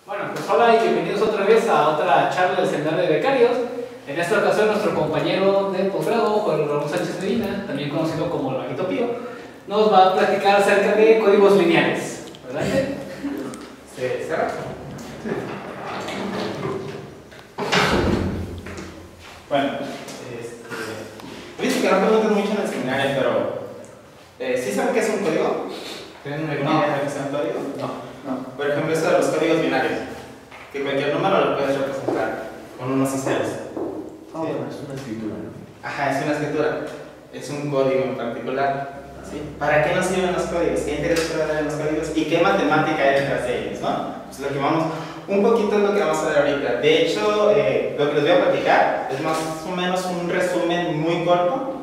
Bueno, pues hola y bienvenidos otra vez a otra charla del Seminario de Becarios. En esta ocasión nuestro compañero de posgrado, Juan Ramón Sánchez Medina, también conocido como el Maguito Pío, nos va a platicar acerca de códigos lineales. ¿Adelante? ¿Se cierra? Bueno, dice que no preguntan mucho en el seminario, pero ¿sí saben qué es un código? ¿Tienen alguna idea de qué es un código? No. Por ejemplo, eso de los códigos binarios, que cualquier número lo puedes representar con unos y ceros. Bueno, es una escritura, ¿no? Ajá, es una escritura, es un código en particular. ¿Sí? ¿Para qué nos sirven los códigos? ¿Qué interés puede haber en los códigos? ¿Y qué matemática hay detrás de ellos? ¿No? Pues lo que vamos, un poquito es lo que vamos a ver ahorita. De hecho, lo que les voy a platicar es más o menos un resumen muy corto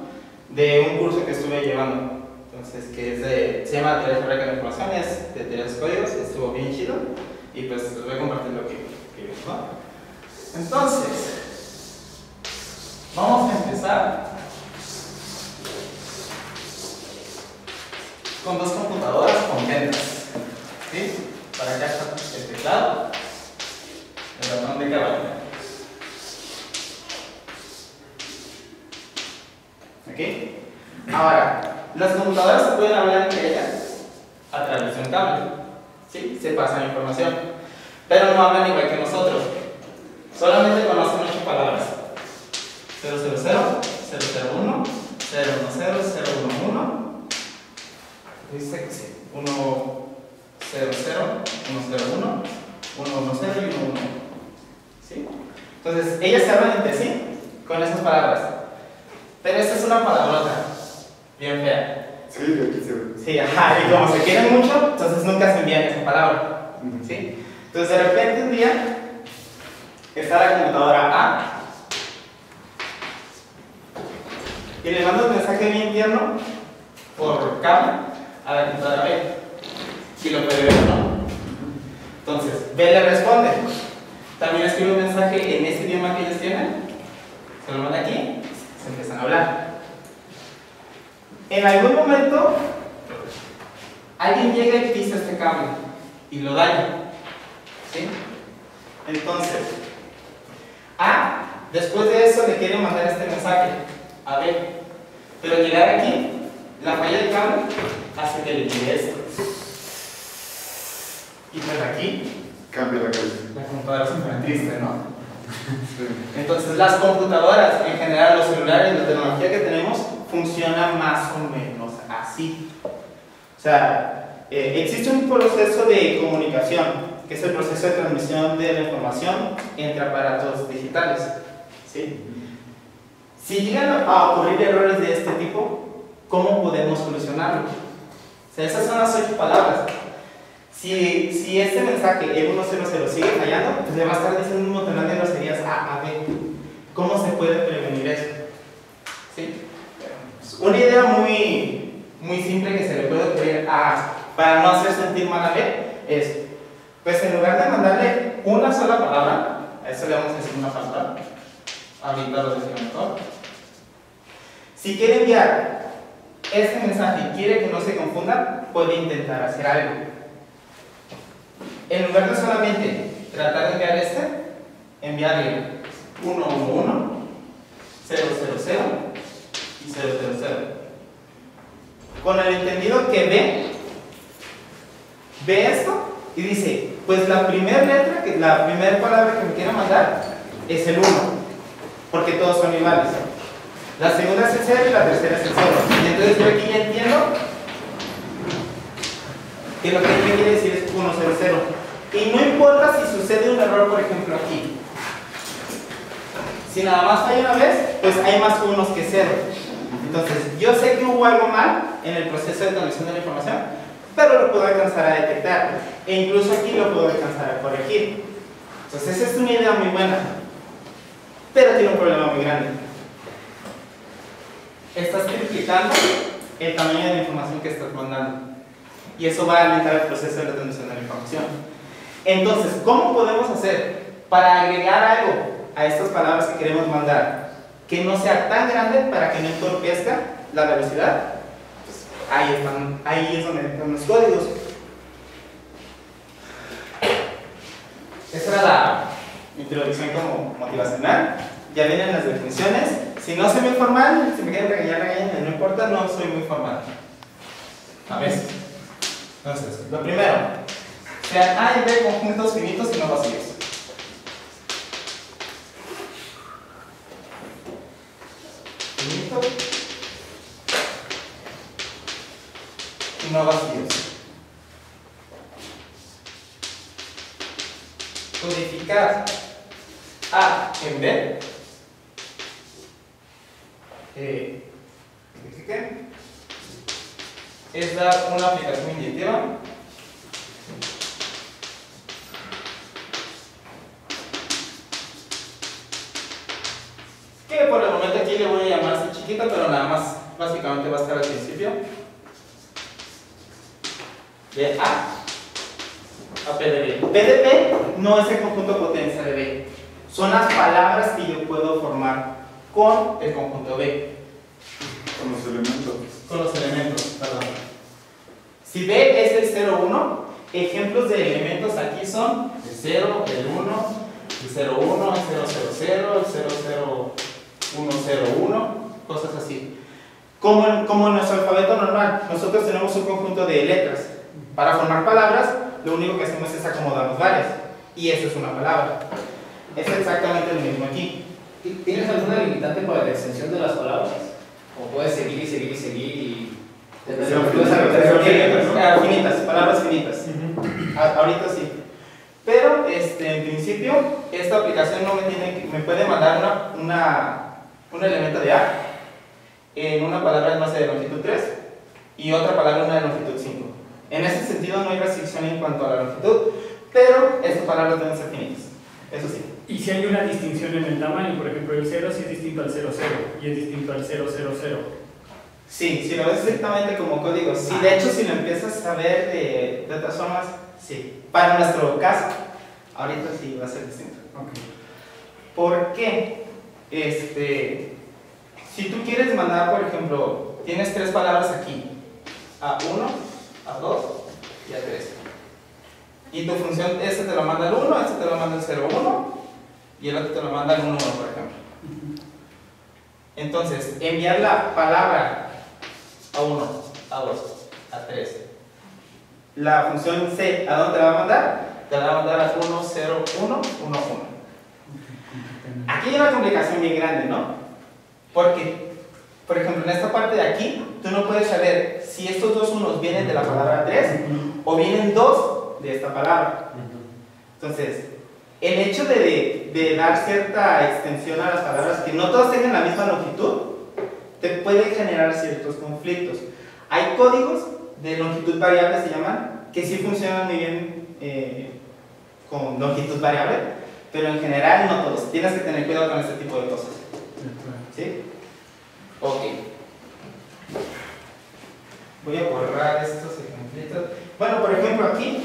de un curso que estuve llevando. Entonces, se llama Teoría Algebraica de Información, es de teoría de los códigos, estuvo bien chido. Y pues les voy a compartir lo que vimos, ¿no? Entonces, vamos a empezar con dos computadoras contentas, ¿sí? Para acá está el teclado, el ratón de caballo. ¿Ok? Ahora, las computadoras se pueden hablar entre ellas a través de un cable, ¿sí? Se pasan información, pero no hablan igual que nosotros, solamente conocen 8 palabras: 000, 001, 010, 011. Dice que sí, 100, 101, 110 y 111. ¿Sí? Entonces, ellas se hablan entre sí con esas palabras. Pero esta es una palabrota bien fea. Sí, de aquí se ve. Sí, ajá, y como se quieren mucho, entonces nunca se envían esa palabra. ¿Sí? Entonces, de repente un día está la computadora A y le manda un mensaje bien tierno por cable a la computadora B, y lo puede ver, ¿no? Entonces, B le responde, también escribe un mensaje en ese idioma que ellos tienen, se lo manda aquí, se empiezan a hablar. En algún momento, alguien llega y pisa este cable y lo daña, ¿sí? Entonces, A, después de eso, le quiere mandar este mensaje a B, pero llegar aquí, la falla del cable hace que le llegue esto. Y pues aquí Cambia la cabeza. la computadora se pone triste, ¿no? Sí. Entonces las computadoras, en general los celulares, la tecnología que tenemos, funciona más o menos así. O sea, existe un proceso de comunicación, que es el proceso de transmisión de la información entre aparatos digitales, ¿sí? Si llegan a ocurrir errores de este tipo, ¿cómo podemos solucionarlo? O sea, esas son las 8 palabras. Si este mensaje E100 sigue fallando, pues le va a estar diciendo un montón de groserías A a B. ¿Cómo se puede prevenir eso? ¿Sí? Una idea muy simple que se le puede ocurrir para no hacer sentir mal a B es, pues en lugar de mandarle una sola palabra, a eso le vamos a decir una palabra, ahorita lo decimos mejor. Si quiere enviar este mensaje y quiere que no se confunda, puede intentar hacer algo. En lugar de solamente tratar de enviar enviarle 111, 000 y 000. Con el entendido que ve esto y dice, pues la primera letra, la primera palabra que me quiere mandar es el 1, porque todos son iguales. La segunda es el 0 y la tercera es el 0. Y entonces yo aquí ya entiendo que lo que él me quiere decir es 100. Y no importa si sucede un error, por ejemplo, aquí. Si nada más falla una vez, pues hay más unos que 0. Entonces, yo sé que hubo algo mal en el proceso de transmisión de la información, pero lo puedo alcanzar a detectar. E incluso aquí lo puedo alcanzar a corregir. Entonces, esa es una idea muy buena, pero tiene un problema muy grande. Estás triplicando el tamaño de la información que estás mandando, y eso va a limitar el proceso de la transmisión de la información. Entonces, ¿cómo podemos hacer para agregar algo a estas palabras que queremos mandar que no sea tan grande para que no entorpezca la velocidad? Pues ahí es donde están los códigos. Esa era la introducción como motivacional. Ya vienen las definiciones. Si no soy muy formal, si me quieren regañar, regañen, no importa, no soy muy formal. A veces. Entonces, lo primero, sean A y B conjuntos finitos y no vacíos. Finito y no vacíos. Codificar A en B. Es dar una aplicación inyectiva que por el momento aquí le voy a llamar así chiquita, pero nada más básicamente va a estar al principio de A P de B. P de B no es el conjunto potencia de B, son las palabras que yo puedo formar con el conjunto B. Con los elementos. Con los elementos, perdón. Si B es el 0, 1, ejemplos de elementos aquí son el 0, el 1, el 0, 1, el 0, 0, 0, el 0, 0, 1, 0, 1, cosas así. Como en nuestro alfabeto normal, nosotros tenemos un conjunto de letras. Para formar palabras, lo único que hacemos es acomodamos varias. Y eso es una palabra. Es exactamente lo mismo aquí. ¿Tienes alguna limitante para la extensión de las palabras? ¿O puedes seguir y seguir y seguir y finitas, palabras finitas? Ahorita sí. Pero en principio, esta aplicación no me puede mandar un elemento de A en una palabra no sé, de longitud 3 y otra palabra una de longitud 5. En ese sentido no hay restricción en cuanto a la longitud, pero estas palabras deben ser finitas. Eso sí. Y si hay una distinción en el tamaño, por ejemplo, el 0 sí es distinto al 00 y es distinto al 000. Sí, si lo ves estrictamente como código, sí. De hecho, si lo empiezas a ver de otras formas, sí. Para nuestro caso, ahorita sí va a ser distinto. Okay. ¿Por qué? Si tú quieres mandar, por ejemplo, tienes 3 palabras aquí, A1, A2 y A3. Y tu función, este te lo manda el 1, este te lo manda el 0, 1 y el otro te lo manda el 1, 1, por ejemplo. Entonces, enviar la palabra A1, A2, A3. La función C, ¿a dónde te la va a mandar? Te la va a mandar a 1, 0, 1, 1, 1. Aquí hay una complicación bien grande, ¿no? Porque, por ejemplo, en esta parte de aquí, tú no puedes saber si estos dos unos vienen de la palabra 3 o vienen 2 de esta palabra. Entonces, el hecho de dar cierta extensión a las palabras que no todas tengan la misma longitud te puede generar ciertos conflictos. Hay códigos de longitud variable, se llaman, que sí funcionan muy bien con longitud variable, pero en general no todos. Tienes que tener cuidado con este tipo de cosas. ¿Sí? Ok. Voy a borrar estos ejemplitos. Bueno, por ejemplo, aquí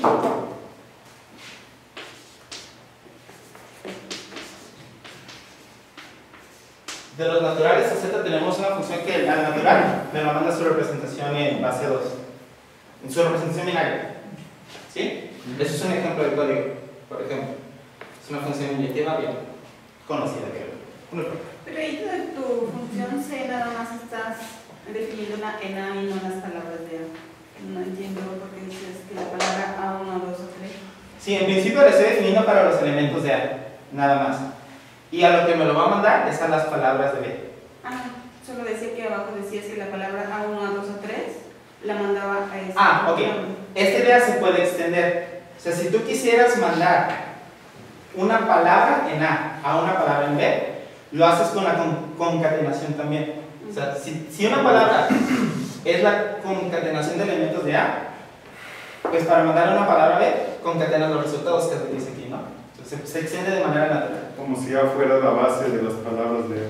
de los naturales a Z tenemos una función que al natural me lo manda su representación en base 2, en su representación binaria. ¿Sí? Eso es un ejemplo de código, por ejemplo. Es una función inyectiva bien conocida, creo. Pero ahí de tu función C nada más estás definiéndola en A y no en las palabras de A. No entiendo por qué dices que la palabra A1, 2 o 3. Sí, en principio la estoy definiendo para los elementos de A, nada más. Y a lo que me lo va a mandar es a las palabras de B. Ah, solo decía que abajo decías que la palabra A1, A2 o 3 la mandaba a ese. Ah, ok. Esta idea se puede extender. O sea, si tú quisieras mandar una palabra en A una palabra en B, lo haces con la concatenación también. O sea, si una palabra es la concatenación de elementos de A, pues para mandar una palabra a B, concatenas los resultados que dice aquí, ¿no? Entonces se extiende de manera natural. Como si ya fuera la base de las palabras de...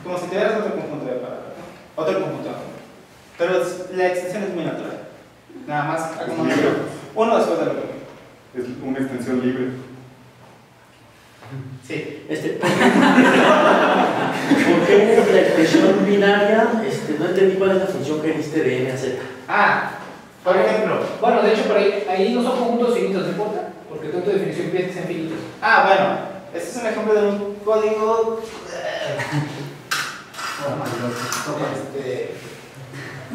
Como si tuvieras otro conjunto de palabras. Otro conjunto. Pero la extensión es muy natural. Nada más acomodar uno después del otro. Es una extensión libre. Sí. ¿Por qué la expresión binaria? No entendí cuál es la función que diste de n a z. Por ejemplo. Bueno, de hecho, por ahí no son conjuntos finitos, ¿no importa? Porque tú en tu definición pides que sean finitos. Ah, bueno, este es un ejemplo de un código.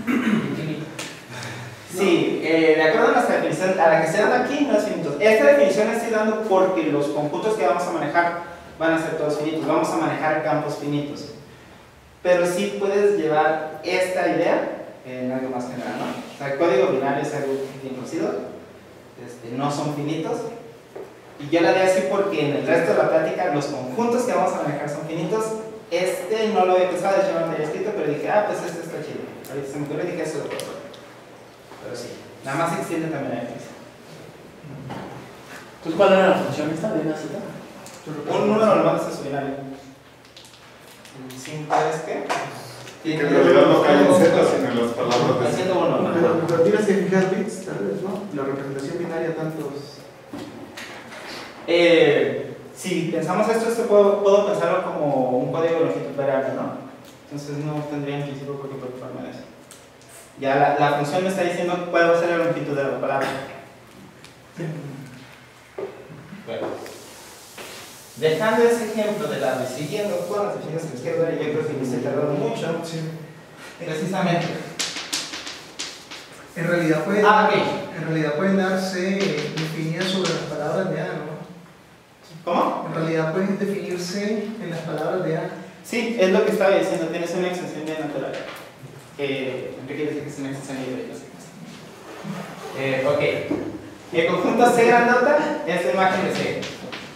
Infinito. Sí, de acuerdo a nuestra definición, a la que se da aquí, no es finito. Esta definición la estoy dando porque los conjuntos que vamos a manejar van a ser todos finitos. Vamos a manejar campos finitos. Pero sí puedes llevar esta idea en algo más general, ¿no? O sea, el código binario es algo bien conocido, no son finitos. Y yo la di así porque en el resto de la plática los conjuntos que vamos a manejar son finitos. Este no lo había pensado, de hecho no lo había escrito, pero dije, ah, pues este está chido. Ahorita se me ocurrió y dije eso. Pero sí, nada más se extiende también la definición. Entonces, ¿cuál era la función esta de una Z? Un número lo mandas a su binario. 5 es que Que en realidad no cae en Z, sino en las palabras de haciendo uno, ¿no? Pero tienes que fijar bits, tal vez, ¿no? La representación binaria, tantos. Si pensamos esto puedo pensarlo como un código de longitud variable, ¿no? Entonces no tendría en principio por qué preocuparme de eso. Ya la función me está diciendo cuál va a ser la longitud de la palabra. Bueno. Dejando ese ejemplo de lado y siguiendo con las definiciones que izquierda, yo creo que me estoy tardando mucho. Sí. Precisamente. En realidad pueden darse definidas sobre las palabras de A, ¿no? ¿Cómo? En realidad pueden definirse en las palabras de A. Sí, es lo que estaba diciendo, tienes una extensión bien natural. Enrique dice que es una extensión libre, no sé. Ok. El conjunto C grandota es la imagen de C.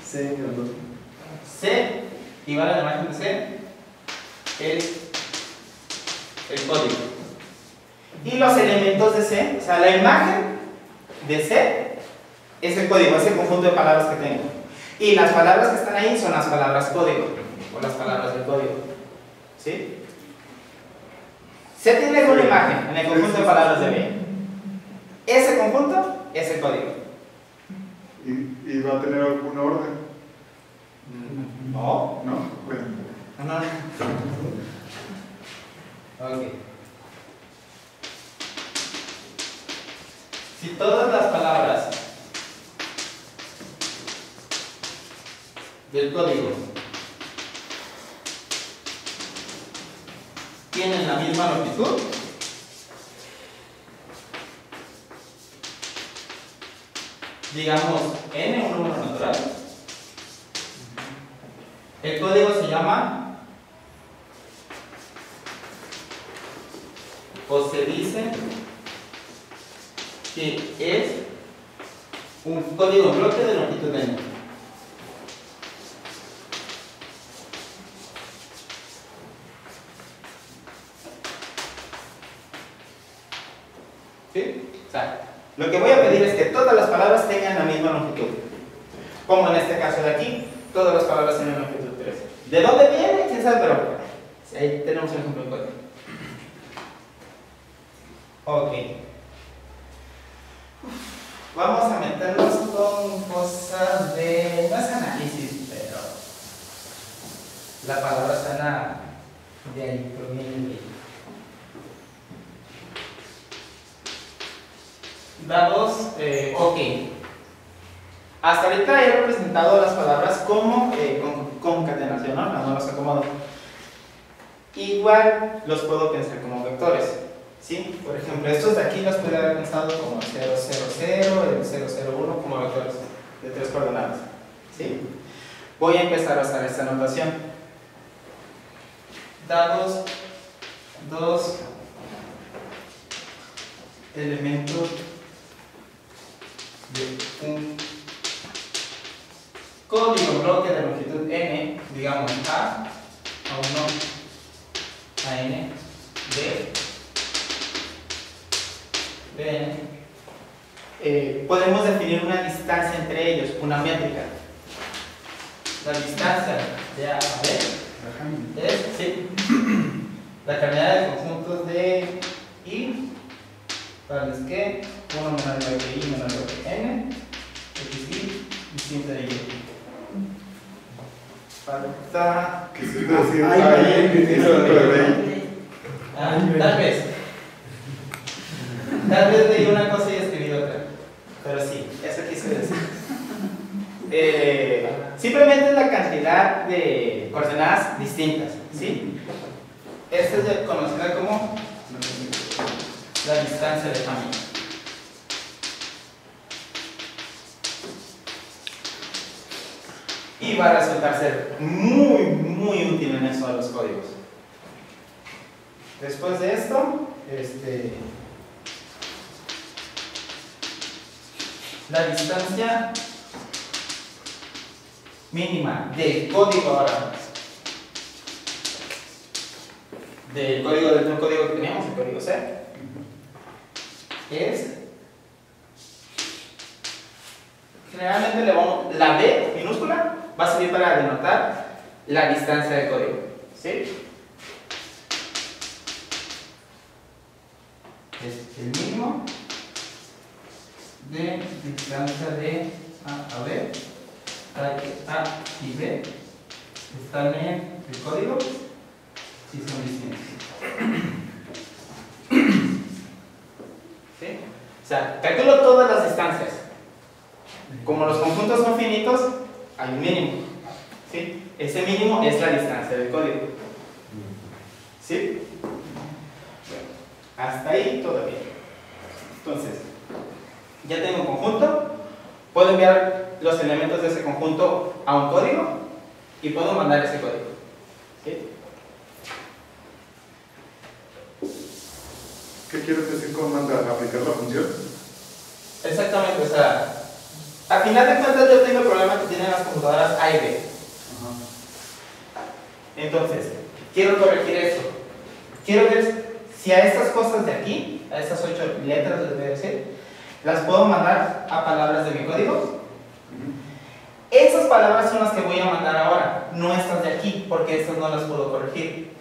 C grandota. C igual a la imagen de C el código. Y los elementos de C, o sea, la imagen de C es el código, es el conjunto de palabras que tengo. Y las palabras que están ahí son las palabras código, o las palabras del código. ¿Sí? C tiene una imagen en el conjunto de palabras de B. Ese conjunto es el código. ¿Y va a tener algún orden? No. No, bueno. No. Ok. Si todas las palabras del código tienen la misma longitud, digamos n, un número natural, el código se llama, o se dice que es un código en bloque de longitud n. ¿Sí? O sea, lo que voy a pedir es que todas las palabras tengan la misma longitud. Como en este caso de aquí, todas las palabras tienen longitud 3. ¿De dónde viene? ¿Quién sabe? Pero ahí tenemos un ejemplo de código. Ok. Vamos a meternos con cosas de... no es análisis, pero la palabra suena de ahí, proviene de ahí. Dados, ok. Hasta ahorita he representado las palabras como concatenación, ¿no? No los acomodo. Igual los puedo pensar como vectores, ¿sí? Por ejemplo, estos de aquí los puedo haber pensado como el 000, el 001 como vectores de 3 coordenadas, ¿sí? Voy a empezar a usar esta notación. Dados 2 elementos de un código bloque de longitud n, digamos A1, AN, B, Bn, podemos definir una distancia entre ellos, una métrica. La distancia de A a B es, sí, la cantidad de conjuntos de I tales que 1 menor igual que I menor igual que N, XI distinta de Y. Falta... ¿Qué se está haciendo ahí? Tal vez. Tal vez leí una cosa y escribí otra. Pero sí, eso quise decir. Simplemente es la cantidad de coordenadas distintas, ¿sí? Esta es conocida como la distancia de Hamming. Y va a resultar ser muy útil en eso de los códigos. Después de esto, la distancia mínima del código ahora, del nuevo código que teníamos, el código C, es generalmente la B minúscula va a servir para denotar la distancia de código, ¿sí? Es el mínimo de distancia de A a B, A y B están en el código si son distintos. ¿Sí? O sea, calculo todas las distancias. Como los conjuntos son finitos, hay un mínimo. ¿Sí? Ese mínimo es la distancia del código. ¿Sí? Bueno, hasta ahí todo bien. Entonces, ya tengo un conjunto, puedo enviar los elementos de ese conjunto a un código y puedo mandar ese código. ¿Sí? ¿Qué quieres decir con mandar? ¿Aplicar la función? Exactamente, o sea, a final de cuentas yo tengo el problema que tienen las computadoras A y B. Entonces, quiero corregir esto. Quiero ver si a estas cosas de aquí, a estas 8 letras les voy a decir, las puedo mandar a palabras de mi código. Esas palabras son las que voy a mandar ahora, no estas de aquí, porque estas no las puedo corregir.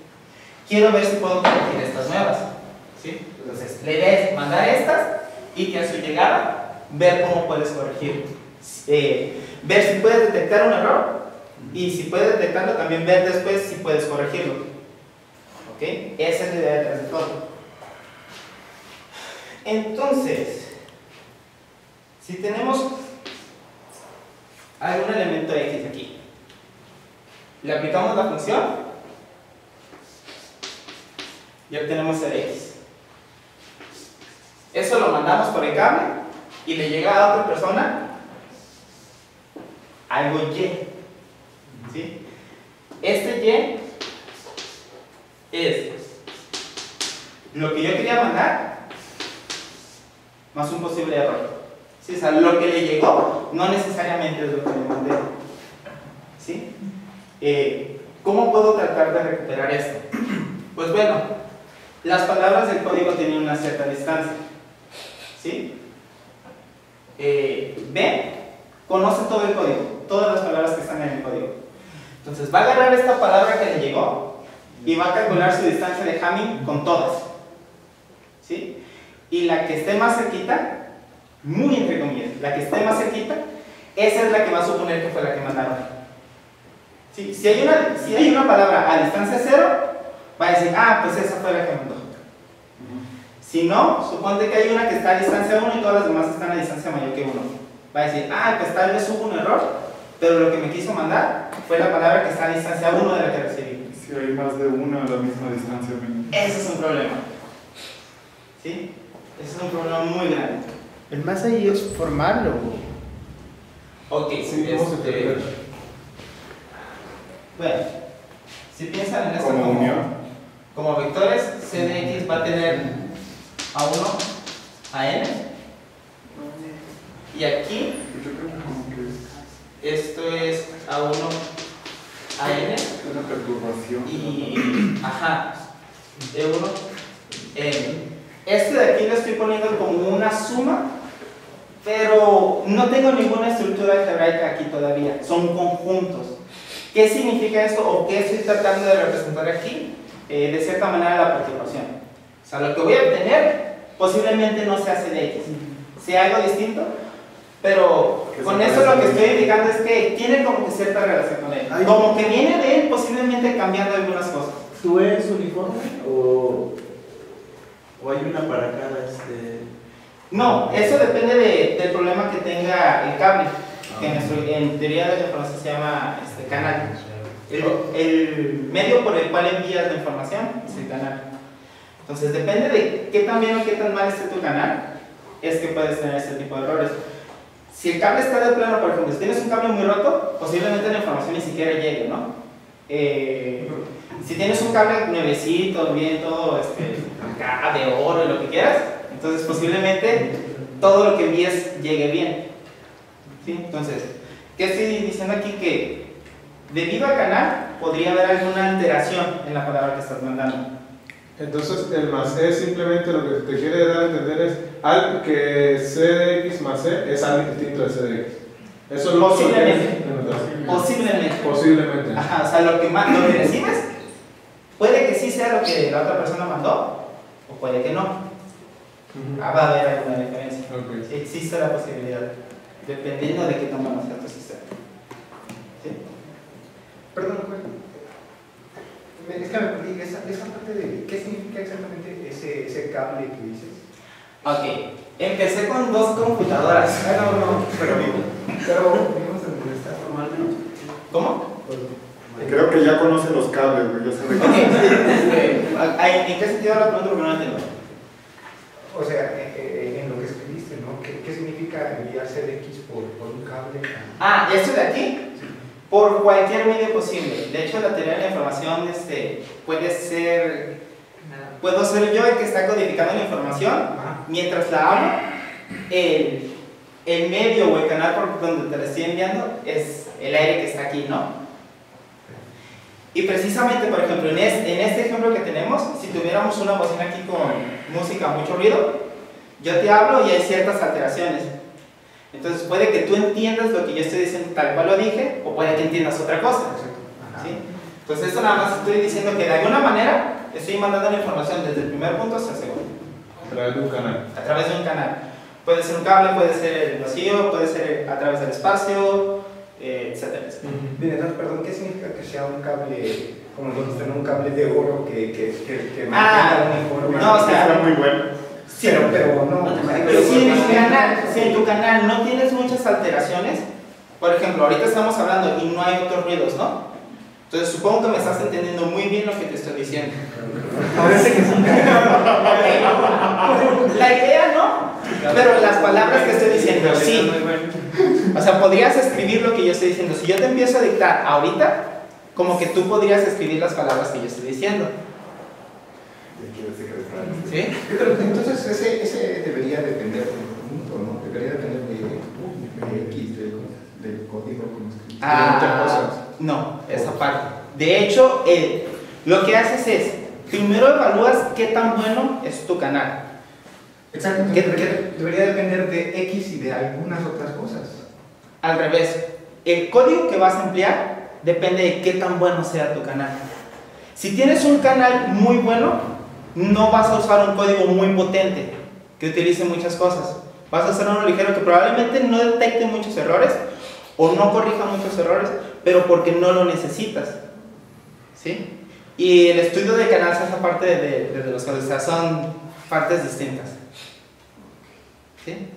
Quiero ver si puedo corregir estas nuevas. ¿Sí? Entonces, la idea es mandar estas y que a su llegada ver cómo puedes corregir. Ver si puedes detectar un error y si puedes detectarlo también ver después si puedes corregirlo. ¿Ok? Esa es la idea detrás de todo. Entonces, si tenemos algún elemento X aquí, le aplicamos la función y obtenemos el X. Eso lo mandamos por el cable y le llega a otra persona algo Y. ¿Sí? Este Y es lo que yo quería mandar más un posible error. ¿Sí? O sea, lo que le llegó no necesariamente es lo que le mandé. ¿Sí? ¿Cómo puedo tratar de recuperar esto? Pues bueno, las palabras del código tienen una cierta distancia. ¿Sí? B conoce todo el código, todas las palabras que están en el código. Entonces va a agarrar esta palabra que le llegó y va a calcular su distancia de Hamming con todas. ¿Sí? Y la que esté más cerquita, muy entre comillas, la que esté más cerquita, esa es la que va a suponer que fue la que mandaron. ¿Sí? Si hay una palabra a distancia 0, va a decir, ah, pues esa fue la que mandó. Si no, suponte que hay una que está a distancia 1 y todas las demás están a distancia mayor que 1. Va a decir, ah, pues tal vez hubo un error, pero lo que me quiso mandar fue la palabra que está a distancia 1 de la que recibí. Si hay más de una a la misma distancia. Ese es un problema. ¿Sí? Ese es un problema muy grande. El más ahí es formarlo. Ok, Sí, vamos a ver. Bueno, si piensan en esto Como unión. como vectores, C de X va a tener A1 a N. Y aquí, Yo creo que como que esto es A1 a N. una perturbación. Y, ajá, E1, N. Este de aquí lo estoy poniendo como una suma, pero no tengo ninguna estructura algebraica aquí todavía, son conjuntos. ¿Qué significa esto o qué estoy tratando de representar aquí? De cierta manera la perturbación. O sea, lo que voy a obtener posiblemente no sea C de X, sea algo distinto, pero con eso lo que estoy indicando es que tiene como que cierta relación con él. Como que viene de él posiblemente cambiando algunas cosas. ¿Tú eres uniforme o hay una para cada No, eso depende del problema que tenga el cable. que en teoría de la información se llama canal. El medio por el cual envías la información es el canal. Entonces, depende de qué tan bien o qué tan mal esté tu canal, es que puedes tener este tipo de errores. Si el cable está de plano, por ejemplo, si tienes un cable muy roto, posiblemente la información ni siquiera llegue, ¿no? Si tienes un cable nuevecito, bien todo acá de oro y lo que quieras, entonces posiblemente todo lo que envíes llegue bien. ¿Sí? Entonces, ¿qué estoy diciendo aquí? Que debido al canal podría haber alguna alteración en la palabra que estás mandando. Entonces, el más C simplemente lo que te quiere dar a entender es que C de X más C es algo distinto de C de X. Eso es lo Posiblemente. Posiblemente. Posiblemente. Ajá, o sea, lo que recibes puede que sí sea lo que la otra persona mandó, o puede que no. Va a haber alguna diferencia. Okay. Sí, existe la posibilidad, dependiendo de qué tan bueno sea tu sistema. ¿Sí? Perdón, es que me perdí esa parte de qué significa exactamente ese cable que dices. Ok, empecé con 2 computadoras. No, pero vamos a molestar formalmente. ¿Cómo? Creo que ya conoce los cables, güey. Ya sabe ¿En qué sentido la pregunta? Porque no entiendo. O sea, en lo que escribiste, ¿no? ¿Qué significa enviar CDX por un cable? ¿Esto de aquí? Por cualquier medio posible. De hecho, la teoría de la información puede ser... Puedo ser yo el que está codificando la información. Mientras la hablo, el medio o el canal por donde te la estoy enviando es el aire que está aquí, ¿no? Y precisamente, por ejemplo, en este ejemplo que tenemos, si tuviéramos una bocina aquí con música, mucho ruido, yo te hablo y hay ciertas alteraciones. Entonces puede que tú entiendas lo que yo estoy diciendo tal cual lo dije, o puede que entiendas otra cosa. ¿Sí? Entonces esto nada más estoy diciendo que de alguna manera estoy mandando la información desde el primer punto hasta el segundo. A través de un canal. A través de un canal. Puede ser un cable, puede ser el vacío, puede ser a través del espacio, etcétera. Bien, entonces, perdón, ¿qué significa que sea un cable, como dijiste, un cable de oro que mantenga una información? No, o sea, está muy bueno. Sí, pero no. Pero si en tu canal no tienes muchas alteraciones, por ejemplo, ahorita estamos hablando y no hay otros ruidos, ¿no? Entonces supongo que me estás entendiendo muy bien lo que te estoy diciendo. Parece que sí. La idea no, pero las palabras que estoy diciendo, sí. O sea, podrías escribir lo que yo estoy diciendo. Si yo te empiezo a dictar ahorita, como que tú podrías escribir las palabras que yo estoy diciendo. ¿Sí? Pero entonces ese debería depender del conjunto, ¿no? Debería depender de X, del código como escrito. No, esa parte. De hecho, lo que haces es, primero evalúas qué tan bueno es tu canal. Exacto, debería depender de X y de algunas otras cosas. Al revés, el código que vas a emplear depende de qué tan bueno sea tu canal. Si tienes un canal muy bueno, no vas a usar un código muy potente que utilice muchas cosas. Vas a usar uno ligero que probablemente no detecte muchos errores o no corrija muchos errores, pero porque no lo necesitas. ¿Sí? Y el estudio de canal se hace parte de los códigos, o sea, son partes distintas. ¿Sí?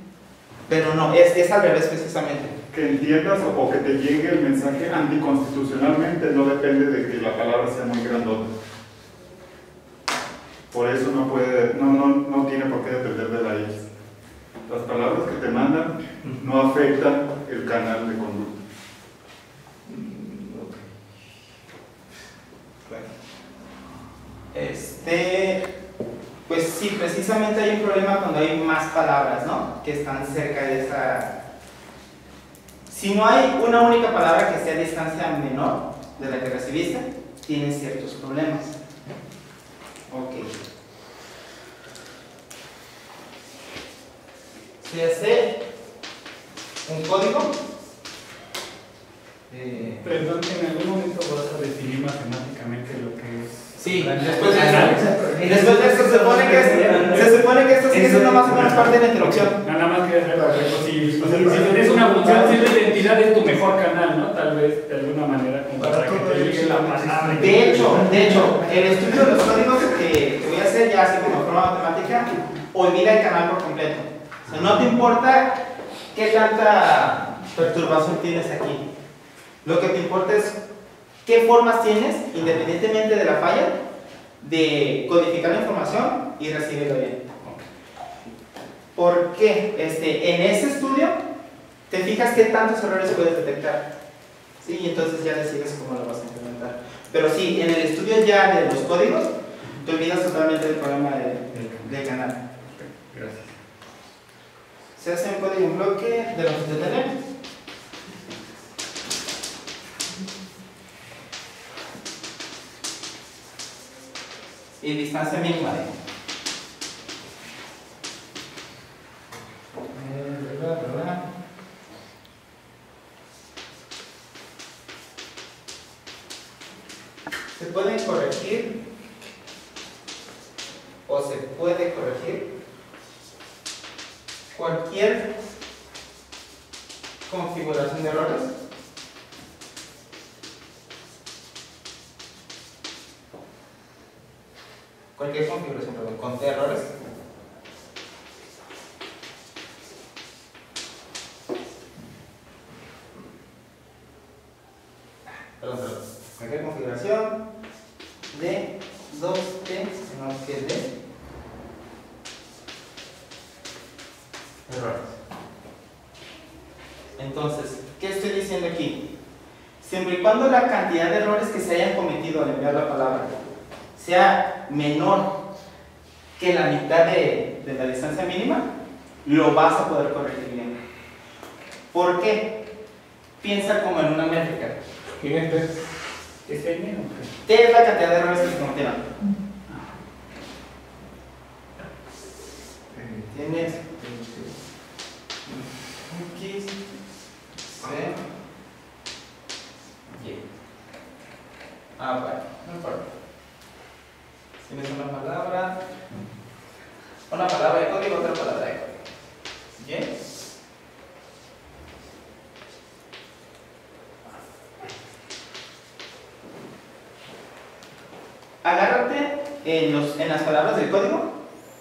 Pero no, es al revés precisamente. Que entiendas o que te llegue el mensaje anticonstitucionalmente no depende de que la palabra sea muy grandota. Por eso no tiene por qué depender de la X. Las palabras que te mandan no afectan el canal de conducta. Pues sí, precisamente hay un problema cuando hay más palabras, ¿no? Que están cerca de esa... Si no hay una única palabra que esté a distancia menor de la que recibiste, tienes ciertos problemas. Ok. Si hace un código... Perdón, en algún momento vas a definir matemáticamente lo que es. Sí, después de esto se supone que esto sigue siendo más o menos parte de la introducción. Nada más que si tienes una función de identidad es tu mejor canal, ¿no? Tal vez de alguna manera como para que te llegue la palabra. De hecho, el estudio de los códigos que voy a hacer ya así como forma matemática, olvida el canal por completo. O sea, no te importa qué tanta perturbación tienes aquí. Lo que te importa es qué formas tienes, independientemente de la falla, de codificar la información y recibirlo bien. ¿Por qué? En ese estudio te fijas qué tantos errores puedes detectar. ¿Sí? Y entonces ya decides cómo lo vas a implementar. Pero sí, en el estudio ya de los códigos, te olvidas totalmente del problema del canal. Gracias. Se hace un código en bloque de longitud N. Y distancia mínima de se pueden corregir o se puede corregir cualquier configuración de errores con T errores cualquier configuración de 2T menos que D errores. Entonces, ¿qué estoy diciendo aquí? Siempre y cuando la cantidad de errores que se hayan cometido al enviar la palabra sea menor que la mitad de la distancia mínima, lo vas a poder corregir bien. ¿Por qué? Piensa como en una métrica. ¿Quién es T? ¿Qué es el menos? T es la cantidad de errores que se cometieron. Tienes X, C, Y. Bueno, no importa. Tienes una palabra de código, otra palabra de código. ¿Y? Agárrate en las palabras del código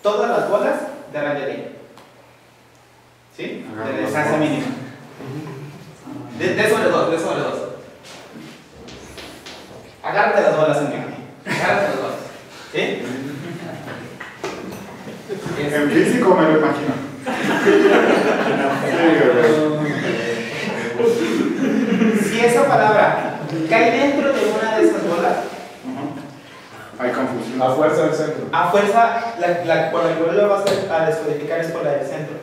todas las bolas de rayadilla. ¿Sí? De distancia mínima. De sobre dos. Agárrate las bolas en mi mano. Agárrate las bolas. ¿Sí? En físico me lo imagino. Si esa palabra cae dentro de una de esas bolas, Hay confusión. A fuerza del centro. a fuerza, por la que lo vas a descodificar es por la del centro.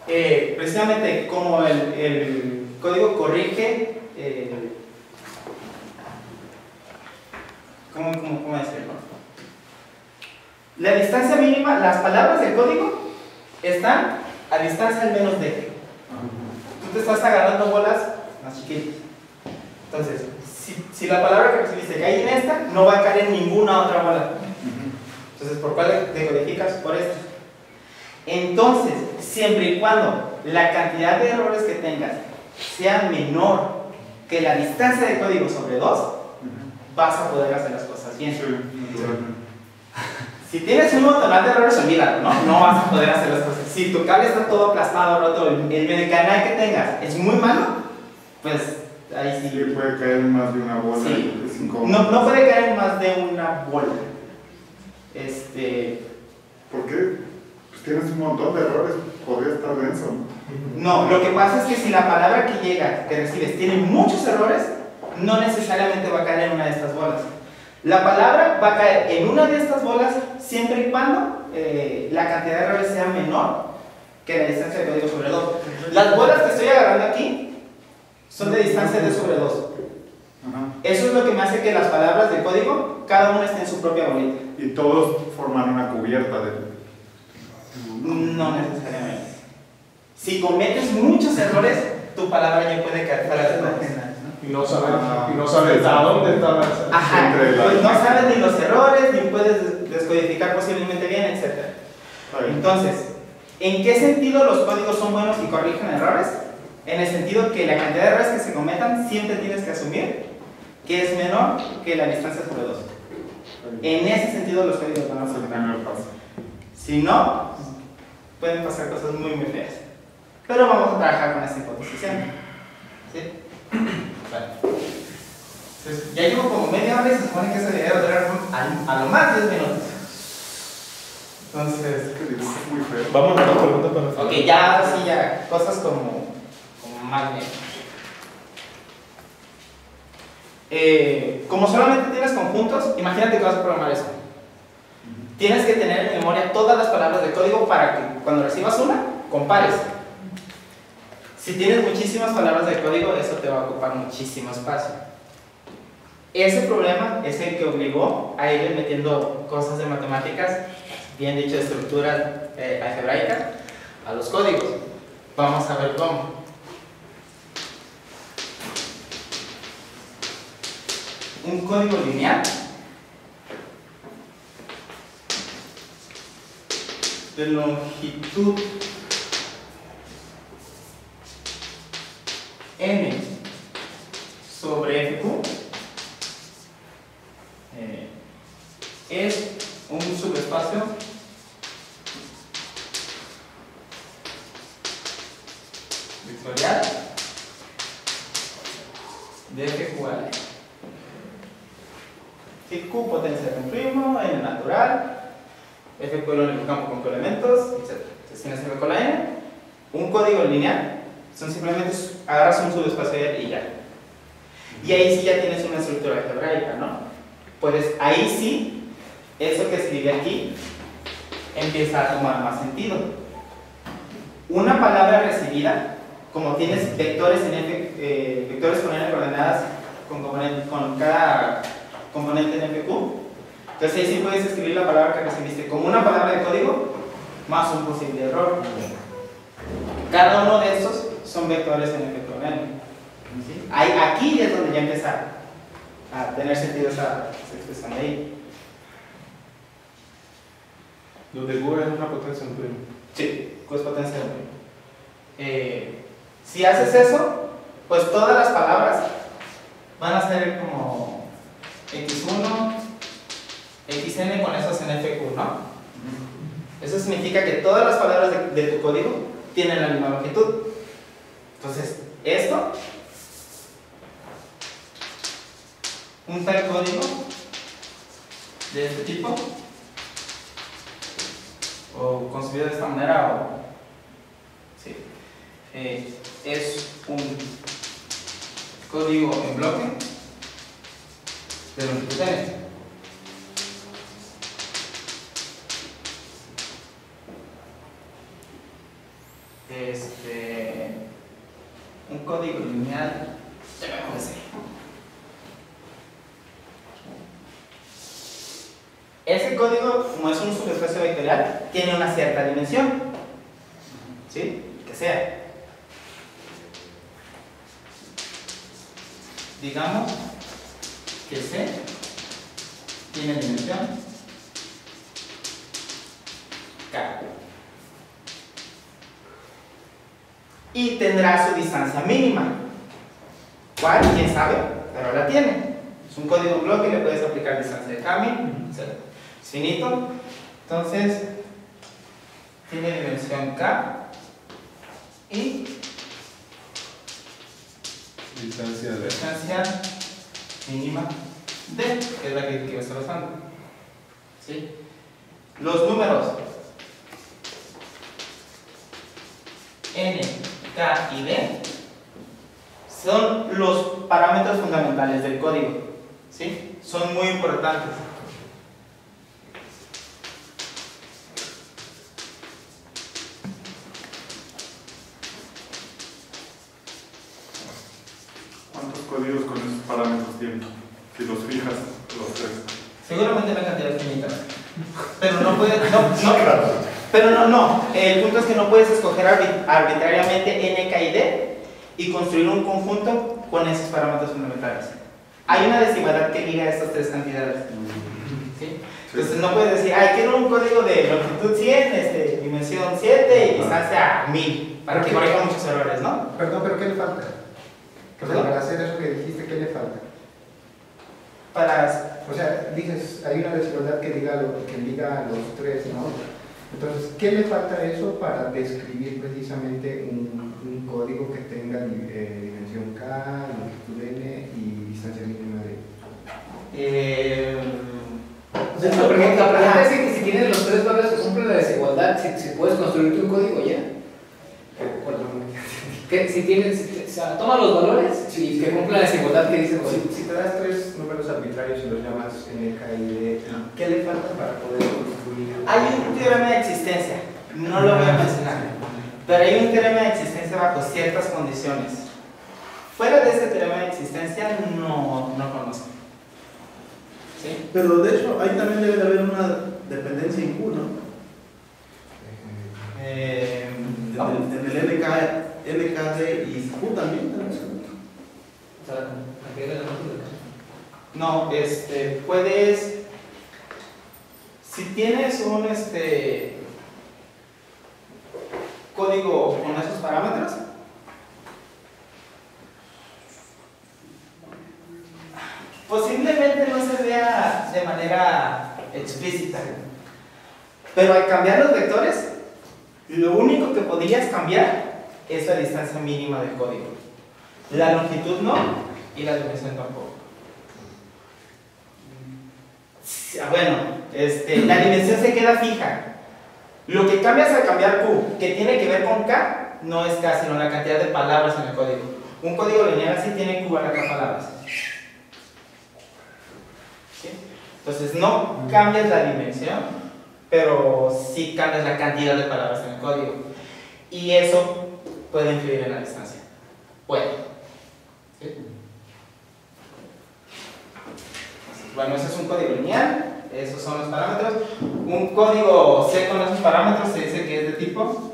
Precisamente como el código corrige, ¿cómo decirlo? La distancia mínima, las palabras del código están a distancia al menos de. Tú te estás agarrando bolas más chiquitas. Entonces, si la palabra que recibiste cae en esta, no va a caer en ninguna otra bola. Entonces, ¿por cuál decodificas? Por esta. Entonces, siempre y cuando la cantidad de errores que tengas sea menor que la distancia de código sobre 2, vas a poder hacer las cosas bien. Si tienes un montón de errores, olvídalo, ¿no? No vas a poder hacer las cosas. Si tu cable está todo aplastado, roto, el canal que tengas es muy malo, pues ahí sí. Sí, puede caer en más de una bola. Sí. Es incómodo. No puede caer en más de una bola. ¿Por qué? Pues tienes un montón de errores, podría estar denso. No, lo que pasa es que si la palabra que llega, que recibes, tiene muchos errores, no necesariamente va a caer en una de estas bolas. La palabra va a caer en una de estas bolas siempre y cuando la cantidad de errores sea menor que la distancia de código sobre 2. Las bolas que estoy agarrando aquí son de distancia de sobre 2. Eso es lo que me hace que las palabras de código, cada una esté en su propia bolita. Y todos forman una cubierta de... No necesariamente. Si cometes muchos errores, tu palabra ya puede caer para las dos. Y no sabes a dónde está la... Ajá, Entre la- pues no sabes ni los errores, ni puedes descodificar posiblemente bien, etc. Entonces, ¿en qué sentido los códigos son buenos y corrigen errores? En el sentido que la cantidad de errores que se cometan siempre tienes que asumir que es menor que la distancia sobre 2. En ese sentido los códigos van a ser buenos. Si no, pueden pasar cosas muy feas. Pero vamos a trabajar con esta hipótesis. ¿Sí? Bueno. Entonces, ya llevo como media hora y se supone que este video durar a lo más 10 minutos. Entonces, Es muy feo. Vamos a la pregunta para el final. ok, ya sí, ya, cosas como más bien. Como solamente tienes conjuntos, imagínate que vas a programar eso. Tienes que tener en memoria todas las palabras de código para que cuando recibas una, compares. Si tienes muchísimas palabras de código, eso te va a ocupar muchísimo espacio. Ese problema es el que obligó a ir metiendo cosas de matemáticas, bien dicho, de estructuras algebraicas, a los códigos. Vamos a ver cómo. Un código lineal de longitud n sobre fq es un subespacio vectorial de fq(a). Q potencia de un primo, n natural, fq el único campo con elementos, etc. Entonces tienes f con la n, un código lineal, son simplemente agarras un subespacio y ya. Y ahí sí ya tienes una estructura algebraica, ¿no? Pues ahí sí, eso que escribí aquí empieza a tomar más sentido. Una palabra recibida, como tienes vectores en f, vectores con n coordenadas con cada componente en fq, entonces ahí sí puedes escribir la palabra que recibiste como una palabra de código más un posible error. Cada uno de estos son vectores en f con n. ¿Sí? Aquí es donde ya empieza a tener sentido esa expresión de ahí. Donde Q es una potencia en primo. Sí, Q es potencia de primo. Si haces eso, pues todas las palabras van a ser como x1, xn con esos en fq, ¿no? Eso significa que todas las palabras de tu código tienen la misma longitud. Entonces, esto, un tal código de este tipo, o concebido de esta manera, sí, es un código en bloque de longitud n. Un código lineal, llamémosle. Ese código, como es un subespacio vectorial, tiene una cierta dimensión, ¿sí? Que sea, digamos que C tiene dimensión K y tendrá su distancia mínima. ¿Cuál? ¿Quién sabe? Pero la tiene. Es un código en bloque y le puedes aplicar distancia de Kami, etc. Es finito. Entonces, tiene dimensión K y distancia mínima D, que es la que voy a estar usando. ¿Sí? Los números N, K y D son los parámetros fundamentales del código, ¿sí? Son muy importantes. ¿Cuántos códigos con esos parámetros tienen? Si los fijas, los tres. Seguramente una cantidad finita, pero no puedes, pero no, el punto es que no puedes escoger arbitrariamente N, K y D y construir un conjunto con esos parámetros fundamentales. Hay una desigualdad que liga estas tres cantidades, ¿sí? Entonces no puedes decir, quiero un código de longitud 100, dimensión 7 y distancia 1000, para que corrija muchos errores, ¿no? Perdón, pero ¿qué le falta? O sea, ¿Perdón? para hacer eso que dijiste, ¿qué le falta? Para... O sea, dices, hay una desigualdad que liga los tres, ¿no? Entonces, ¿qué le falta a eso para describir precisamente un código que tenga dimensión K, longitud N y distancia mínima D? La pregunta es que si tienes los tres valores que cumplen la desigualdad, si puedes construirte un código ya. Que si tienes, o sea, toma los valores y que cumplen la desigualdad que dice el código. Si te das tres números arbitrarios y los llamas N, K y D, ¿qué le falta para poder construir? Hay un teorema de existencia, no lo voy a mencionar, pero hay un teorema de existencia bajo ciertas condiciones. Fuera de ese teorema de existencia no conozco. ¿Sí? Pero de hecho, ahí también debe de haber una dependencia en Q, ¿no? En el NKD y Q también. No, puedes, si tienes un código con esos parámetros, posiblemente no se vea de manera explícita, pero al cambiar los vectores, lo único que podrías cambiar es la distancia mínima del código. La longitud no y la dimensión tampoco. Bueno, la dimensión se queda fija. Lo que cambias al cambiar Q, que tiene que ver con K, no es K, sino la cantidad de palabras en el código. Un código lineal así tiene Q a la K palabras. ¿Sí? Entonces no cambias la dimensión, pero sí cambias la cantidad de palabras en el código. Y eso puede influir en la distancia. Puede. ¿Sí? Bueno, ese es un código lineal, esos son los parámetros. Un código C con esos parámetros se dice que es de tipo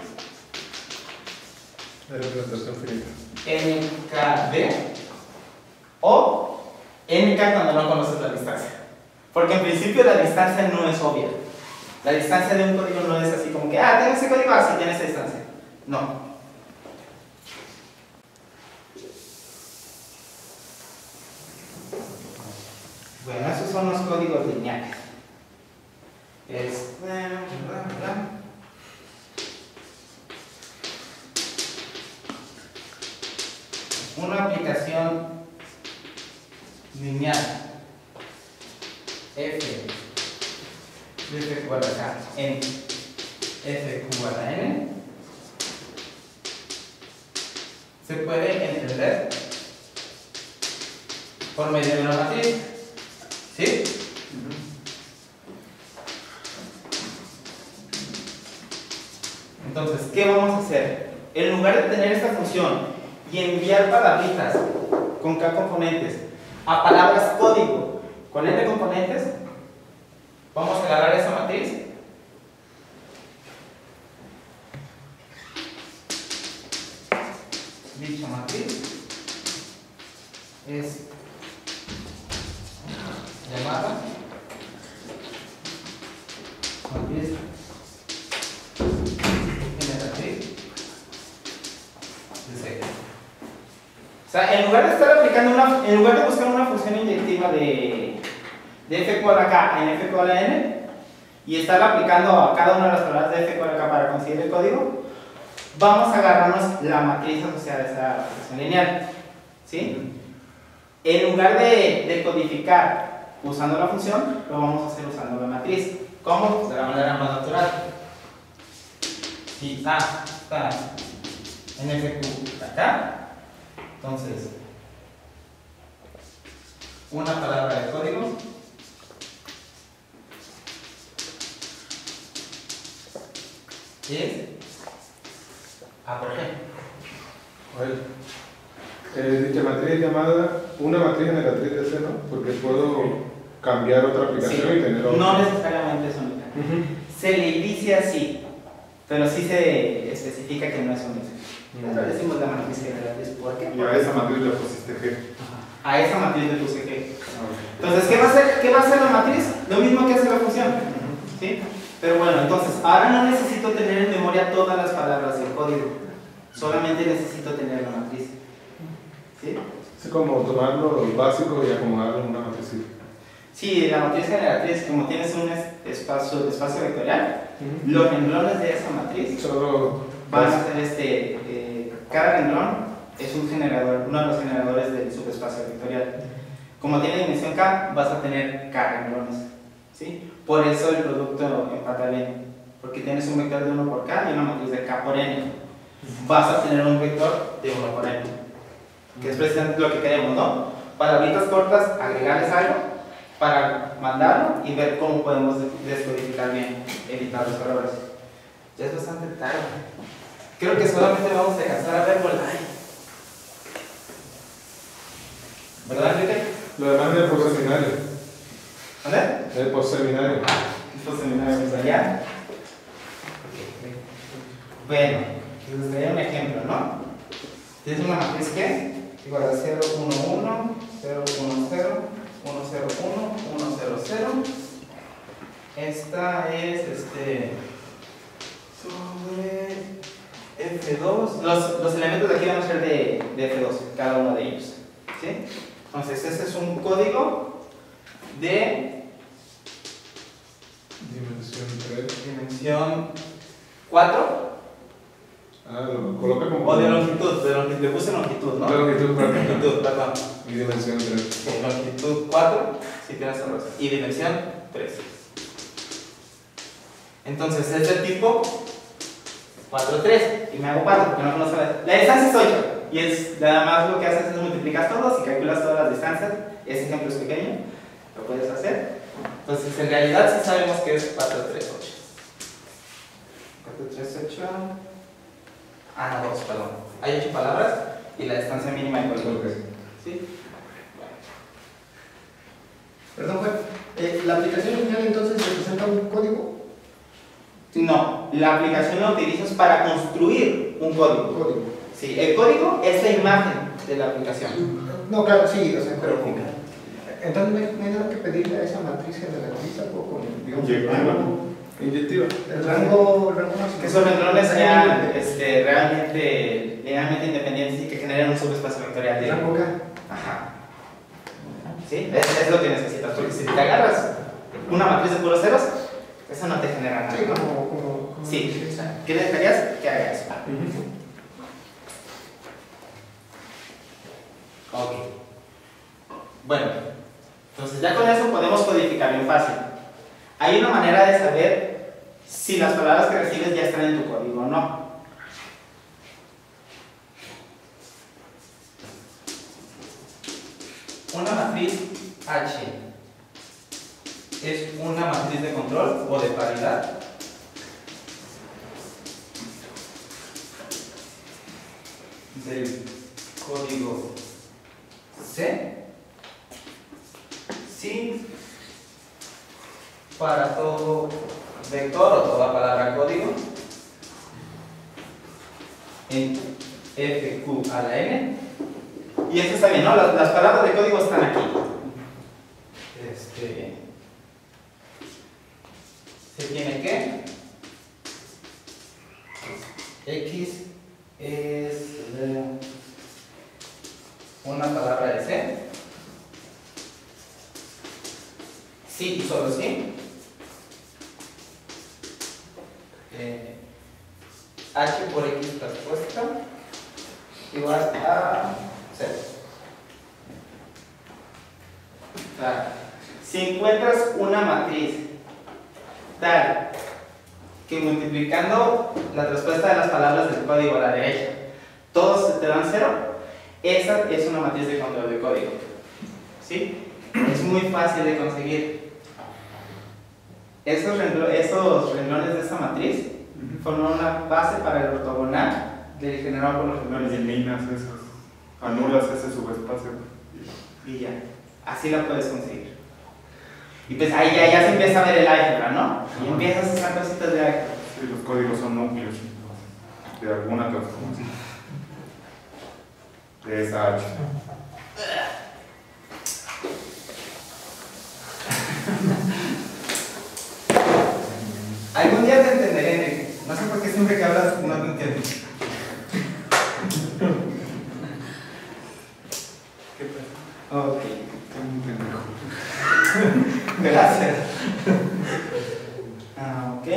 representación finita. NKD o NK cuando no conoces la distancia. Porque en principio la distancia no es obvia. La distancia de un código no es así como que, tiene ese código así, tiene esa distancia. No. Bueno, esos son los códigos lineales. Una aplicación lineal F igual a K en F igual a N se puede entender por medio de una matriz. ¿Sí? Entonces, ¿qué vamos a hacer? En lugar de tener esta función y enviar palabritas con K componentes a palabras código con N componentes, vamos a agarrar esa matriz dicha matriz es llamada matriz generatriz de C. O sea, en lugar de estar aplicando en lugar de buscar una función inyectiva de F igual a K en F igual a N y estar aplicando a cada una de las palabras de F igual a K para conseguir el código, vamos a agarrarnos la matriz asociada a esa función lineal. ¿Sí? En lugar de codificar usando la función, lo vamos a hacer usando la matriz. ¿Cómo? De la manera más natural. Si está en FQ acá, entonces una palabra de código es A por G. Dicha matriz llamada una matriz generatriz de C, ¿no? Porque puedo cambiar otra aplicación y tener otra. No necesariamente es única. Se le dice así, pero sí se especifica que no es única. Entonces decimos la matriz generatriz. ¿Por qué? Y a esa matriz le pusiste G. A esa matriz le puse G. Entonces, ¿qué va a hacer la matriz? Lo mismo que hace la función. ¿Sí? Pero bueno, entonces, ahora no necesito tener en memoria todas las palabras del código. Solamente necesito tener la matriz. ¿Sí? Es como tomar lo básico y acomodarlo en una matriz. Sí, la matriz generatriz, como tienes un espacio vectorial, los renglones de esa matriz Solo van a ser cada renglón es un generador, uno de los generadores del subespacio vectorial. Como tiene dimensión K, vas a tener K renglones, ¿sí? Por eso el producto empata bien, porque tienes un vector de 1 por K y una matriz de K por N. Vas a tener un vector de 1 por N, que es precisamente lo que queremos, ¿no? Palabritas cortas, agregarles algo para mandarlo y ver cómo podemos descodificar bien, evitar los errores. Ya es bastante tarde. Creo que solamente vamos a alcanzar a ver por ahí. ¿Verdad, Enrique? lo demás del postseminario. ¿Dónde? El postseminario. El postseminario, pues allá. Bueno, les daré un ejemplo, ¿no? Tienes una matriz que igual a 0, 1, 1, 0, 1, 0, 1, 0, 1, 1, 0, 0. Esta es sobre F2. Los elementos de aquí van a ser de F2, cada uno de ellos. ¿Sí? Entonces, este es un código de Dimensión 3. dimensión 4. Ah, lo coloca como. O de longitud, le puse longitud, ¿no? De longitud, perdón. Longitud, perdón. Y dimensión 3. Sí, longitud 4, si tienes errores. Y dimensión 3. Entonces es del tipo 4, 3. Y me hago 4, porque no conozco la distancia es 8. Y es nada más lo que haces es multiplicas todos y calculas todas las distancias. Ese ejemplo es pequeño, lo puedes hacer. Entonces en realidad sí sabemos que es 4, 3, 8. 4, 3, 8. Ah, no, 2, perdón. Hay 8 palabras y la distancia mínima de código. ¿Sí? Perdón, Juan. ¿La aplicación final entonces representa un código? No, la aplicación la utilizas para construir un código. Código. Sí, el código es la imagen de la aplicación. No, claro, sí, o sea, pero entonces no hay nada que pedirle a esa matriz generatriz algo con, digamos, el rango. Inyectiva. El rango más. Que esos renglones sean realmente independientes y que generen un subespacio vectorial de. Rango K. Ajá. ¿Sí? Es lo que necesitas, porque si te agarras una matriz de puros ceros, eso no te genera nada. Sí, ¿no? como Sí, o sea, ¿qué necesitarías? Que haga eso. Ok. Bueno, entonces ya con eso podemos codificar bien fácil. Hay una manera de saber si las palabras que recibes ya están en tu código o no. Una matriz H es una matriz de control o de paridad. Del código C. Sí. Para todo vector o toda palabra código en FQ a la N. Y esto está bien, ¿no? Las palabras de código están aquí. Se tiene que X es una palabra de C. Sí y solo sí. H por X traspuesta igual a 0. O sea, si encuentras una matriz tal que multiplicando la respuesta de las palabras del código a la derecha todos te dan 0, esa es una matriz de control de código. ¿Sí? Es muy fácil de conseguir. Esos renglones de esta matriz forman una base para el ortogonal del generado por los renglones. Eliminas esos, anulas ese subespacio. Y ya, así la puedes conseguir. Y pues ahí ya se empieza a ver el álgebra, ¿no? Y empiezas a hacer cositas de álgebra. Sí, los códigos son núcleos de alguna transformación. De esa H. Algún día te entenderé, Enrique. No sé por qué siempre que hablas no te entiendo. ¿Qué pasa? Ok. Gracias. Ok.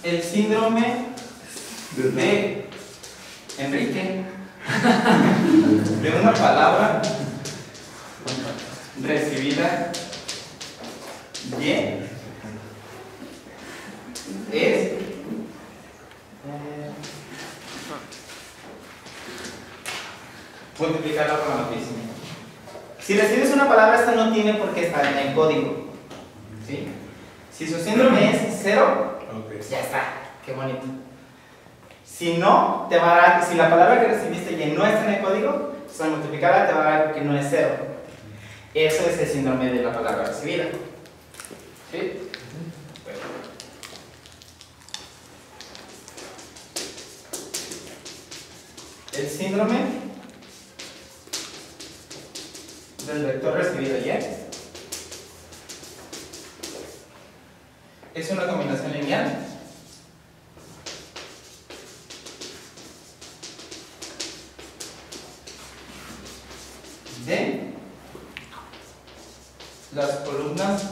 El síndrome de Enrique, de una palabra recibida Y es multiplicarla por la matriz. Si recibes una palabra, esta no tiene por qué estar en el código, ¿sí? Si su síndrome es 0, ya está, qué bonito. Si no, te va a dar, si la palabra que recibiste Y no está en el código, pues al multiplicarla te va a dar que no es 0. Eso es el síndrome de la palabra recibida. ¿Sí? El síndrome del vector recibido Y es una combinación lineal de las columnas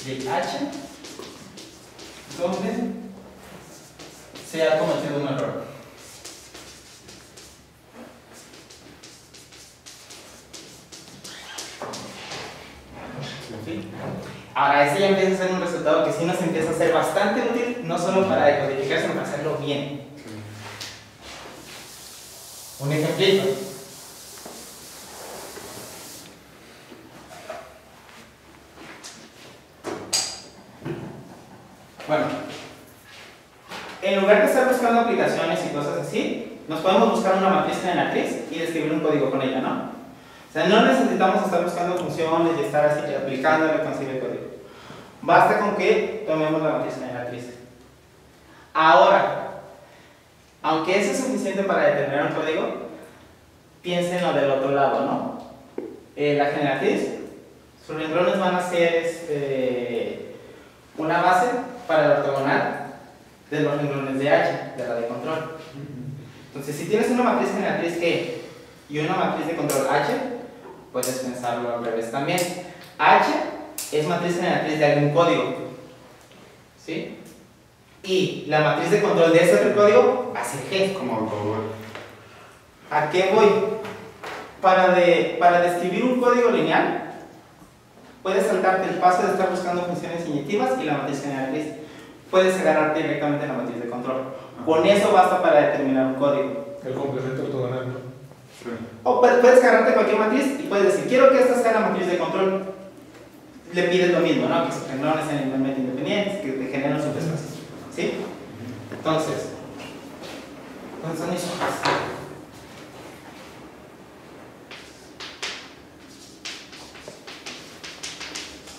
de H donde se ha cometido un error. ¿Sí? Ahora, ese ya empieza a ser un resultado que sí nos empieza a ser bastante útil, no solo para decodificar, sino para hacerlo bien. Un ejemplito. Bueno, en lugar de estar buscando aplicaciones y cosas así, nos podemos buscar una matriz generatriz y describir un código con ella, ¿no? O sea, no necesitamos estar buscando funciones y estar así aplicándole y conseguir el código. Basta con que tomemos la matriz generatriz. Ahora, aunque eso es suficiente para determinar un código, piensen lo del otro lado, ¿no? La generatriz, sus renglones van a ser una base para el ortogonal de los renglones de H, de la de control. Entonces, si tienes una matriz generatriz E y una matriz de control H, puedes pensarlo al revés también. H es matriz generatriz de algún código, ¿sí? Y la matriz de control de ese otro código va a ser G. Como autobús. ¿A qué voy? Para describir un código lineal, puedes saltarte el paso de estar buscando funciones inyectivas y la matriz generatriz. Puedes agarrarte directamente la matriz de control. Con eso basta para determinar un código. El complemento ortogonal, ¿no? Sí. O puedes agarrarte cualquier matriz y puedes decir, quiero que esta sea la matriz de control. Le pides lo mismo, ¿no? Que sus renglones sean igualmente independientes, que te generen subespacios. ¿Sí? Entonces, ¿cuáles son esos?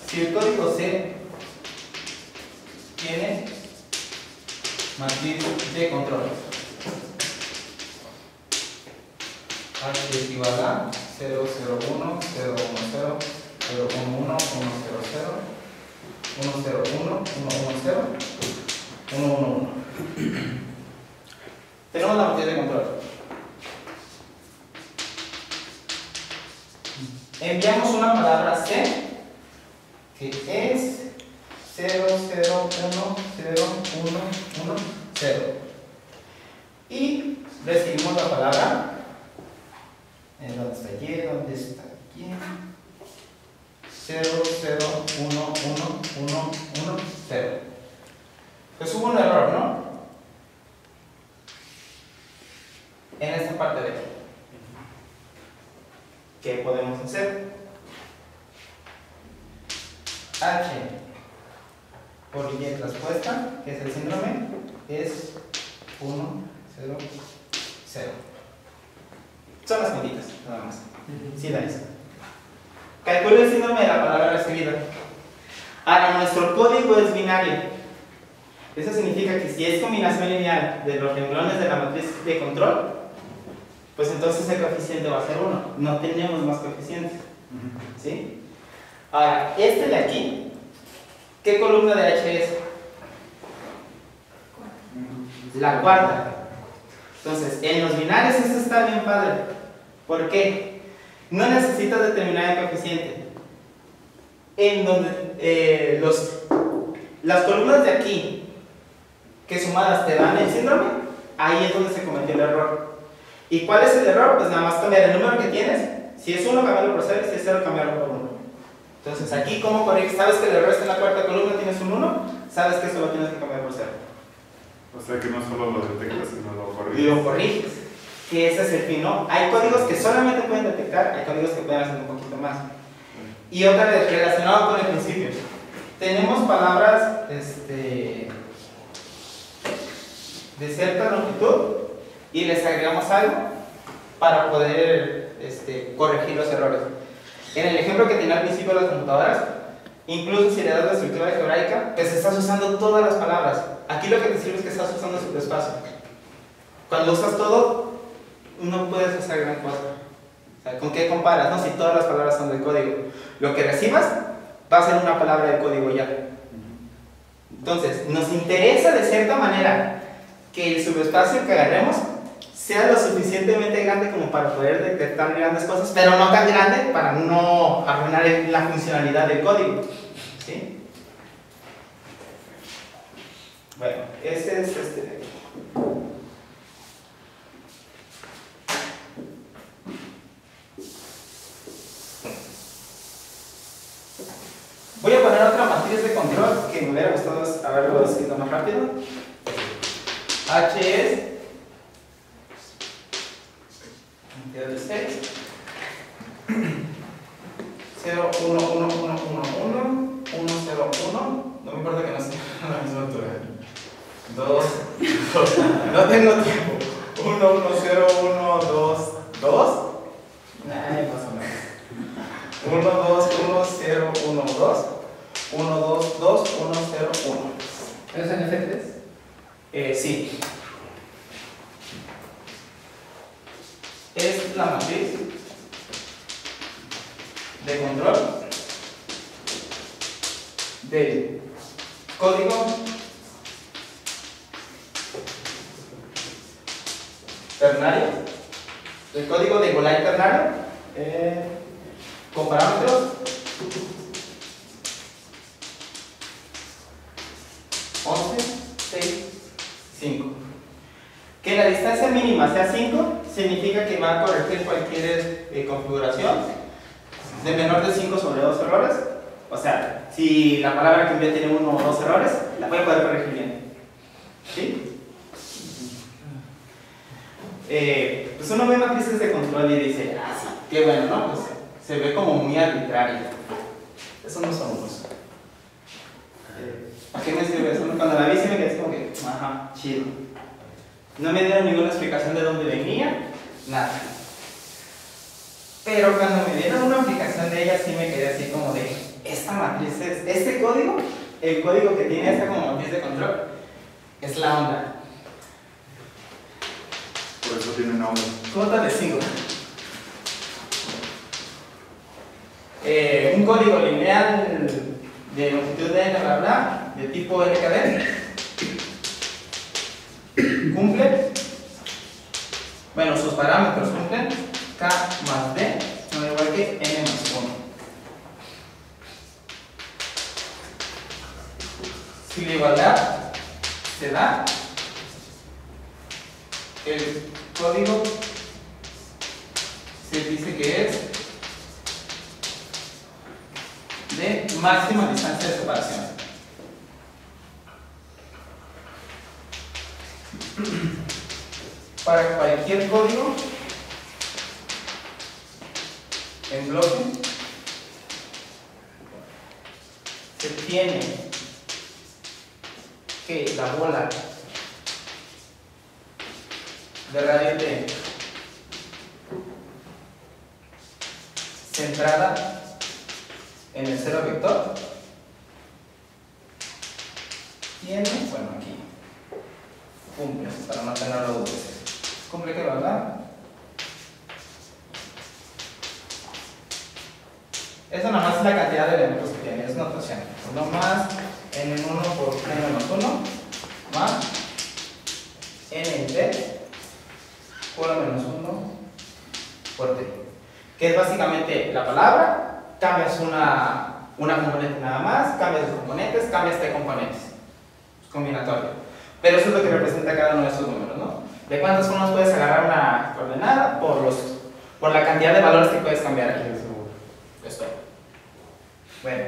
Si el código C tiene matriz de control, H es igual a 0, 0, 1, 0, 1, 0, 0, 1, 1, 1, 0, 0, 1, 0, 1, 1, 1, 0, 1, 1, 1. Tenemos la matriz de control. Enviamos una palabra C que es 0, 0, 1, 0, 1, 1, 0. Y recibimos la palabra. ¿Dónde está Y? ¿Dónde está Y? 0, 0, 1, 1, 1, 1, 0. Pues hubo un error, ¿no? En esta parte de aquí. ¿Qué podemos hacer? H por Y traspuesta, que es el síndrome, es 1, 0, 0. Son las puntitas, nada más. Sí da eso. Calculo el síndrome de la palabra recibida. Ahora, nuestro código es binario. Eso significa que si es combinación lineal de los renglones de la matriz de control, pues entonces el coeficiente va a ser 1. No tenemos más coeficientes. ¿Sí? Ahora, este de aquí, ¿qué columna de H es? La cuarta. Entonces, en los binarios esto está bien padre. ¿Por qué? No necesitas determinar el coeficiente. En donde las columnas de aquí, que sumadas te dan el síndrome, ahí es donde se cometió el error. ¿Y cuál es el error? Pues nada más cambiar el número que tienes. Si es 1, cambiarlo por 0, si es 0, cambiarlo por 1. Entonces, aquí, ¿cómo corriges? ¿Sabes que el error está en la cuarta columna? Tienes un 1, sabes que eso lo tienes que cambiar por 0. O sea que no solo lo detectas, sino lo corriges. Y lo corriges. Que ese es el fin, ¿no? Hay códigos que solamente pueden detectar, hay códigos que pueden hacer un poquito más. Y otra vez, relacionado con el principio. Tenemos palabras de cierta longitud y les agregamos algo para poder corregir los errores. En el ejemplo que tenía al principio de las computadoras, incluso si le das la estructura algebraica, pues estás usando todas las palabras. Aquí lo que te sirve es que estás usando subespacio. Cuando usas todo, no puedes usar gran cosa. O sea, ¿con qué comparas? No, si todas las palabras son del código. Lo que recibas va a ser una palabra del código ya. Entonces, nos interesa de cierta manera que el subespacio que agarremos sea lo suficientemente grande como para poder detectar grandes cosas, pero no tan grande para no arruinar la funcionalidad del código. ¿Sí? Bueno, ese es Voy a poner otra matriz de control que me hubiera gustado haberlo escrito más rápido. H es cantidad de 6 0 1 1 1 1 1 1 0 1. No me importa que no sea a la misma altura. 2 no tengo tiempo. 1 1 0 1 2 2. Ay, más o menos. 1 2 1 0 1 2 1 2 2 1 0 1. ¿Es en F3? Sí. Es la matriz de control del código ternario, del código de Golang ternario, con parámetros que la distancia mínima sea 5 significa que va a corregir cualquier configuración de menor de 5 sobre 2 errores. O sea, si la palabra que envié tiene 1 o 2 errores, la voy a poder corregir bien. ¿Sí? Pues uno ve matrices de control y dice, ah, sí, qué bueno, ¿no? Pues se ve como muy arbitrario. Eso no son unos. ¿A qué me sirve eso? Cuando la vi sí me quedé como que, ajá, chido. No me dieron ninguna explicación de dónde venía, nada. Pero cuando me dieron una aplicación de ella sí me quedé así como de, esta matriz es, este código, el código que tiene esta como matriz de control, es la onda. Por eso tiene nombre. Cuota de 5. Un código lineal de longitud de n, bla, bla, de tipo LKD. Cumple, bueno, sus parámetros cumplen k más d, no igual que n más 1. Si la igualdad se da, el código se dice que es de máxima distancia de separación. Para cualquier código en bloque se tiene que la bola de radio T centrada en el cero vector tiene, bueno, aquí cumple, para no tenerlo dos veces. Cumple que ¿verdad? Eso nada más es la cantidad de elementos que tiene, es notación. 1 más n1 por n menos 1 más n en t 1 menos 1 por t. Que es básicamente la palabra, cambias una componente nada más, cambias los componentes, cambias t componentes. Es combinatorio. Pero eso es lo que representa cada uno de estos números, ¿no? ¿De cuántas formas puedes agarrar una coordenada? Por la cantidad de valores que puedes cambiar aquí. Esto. Bueno.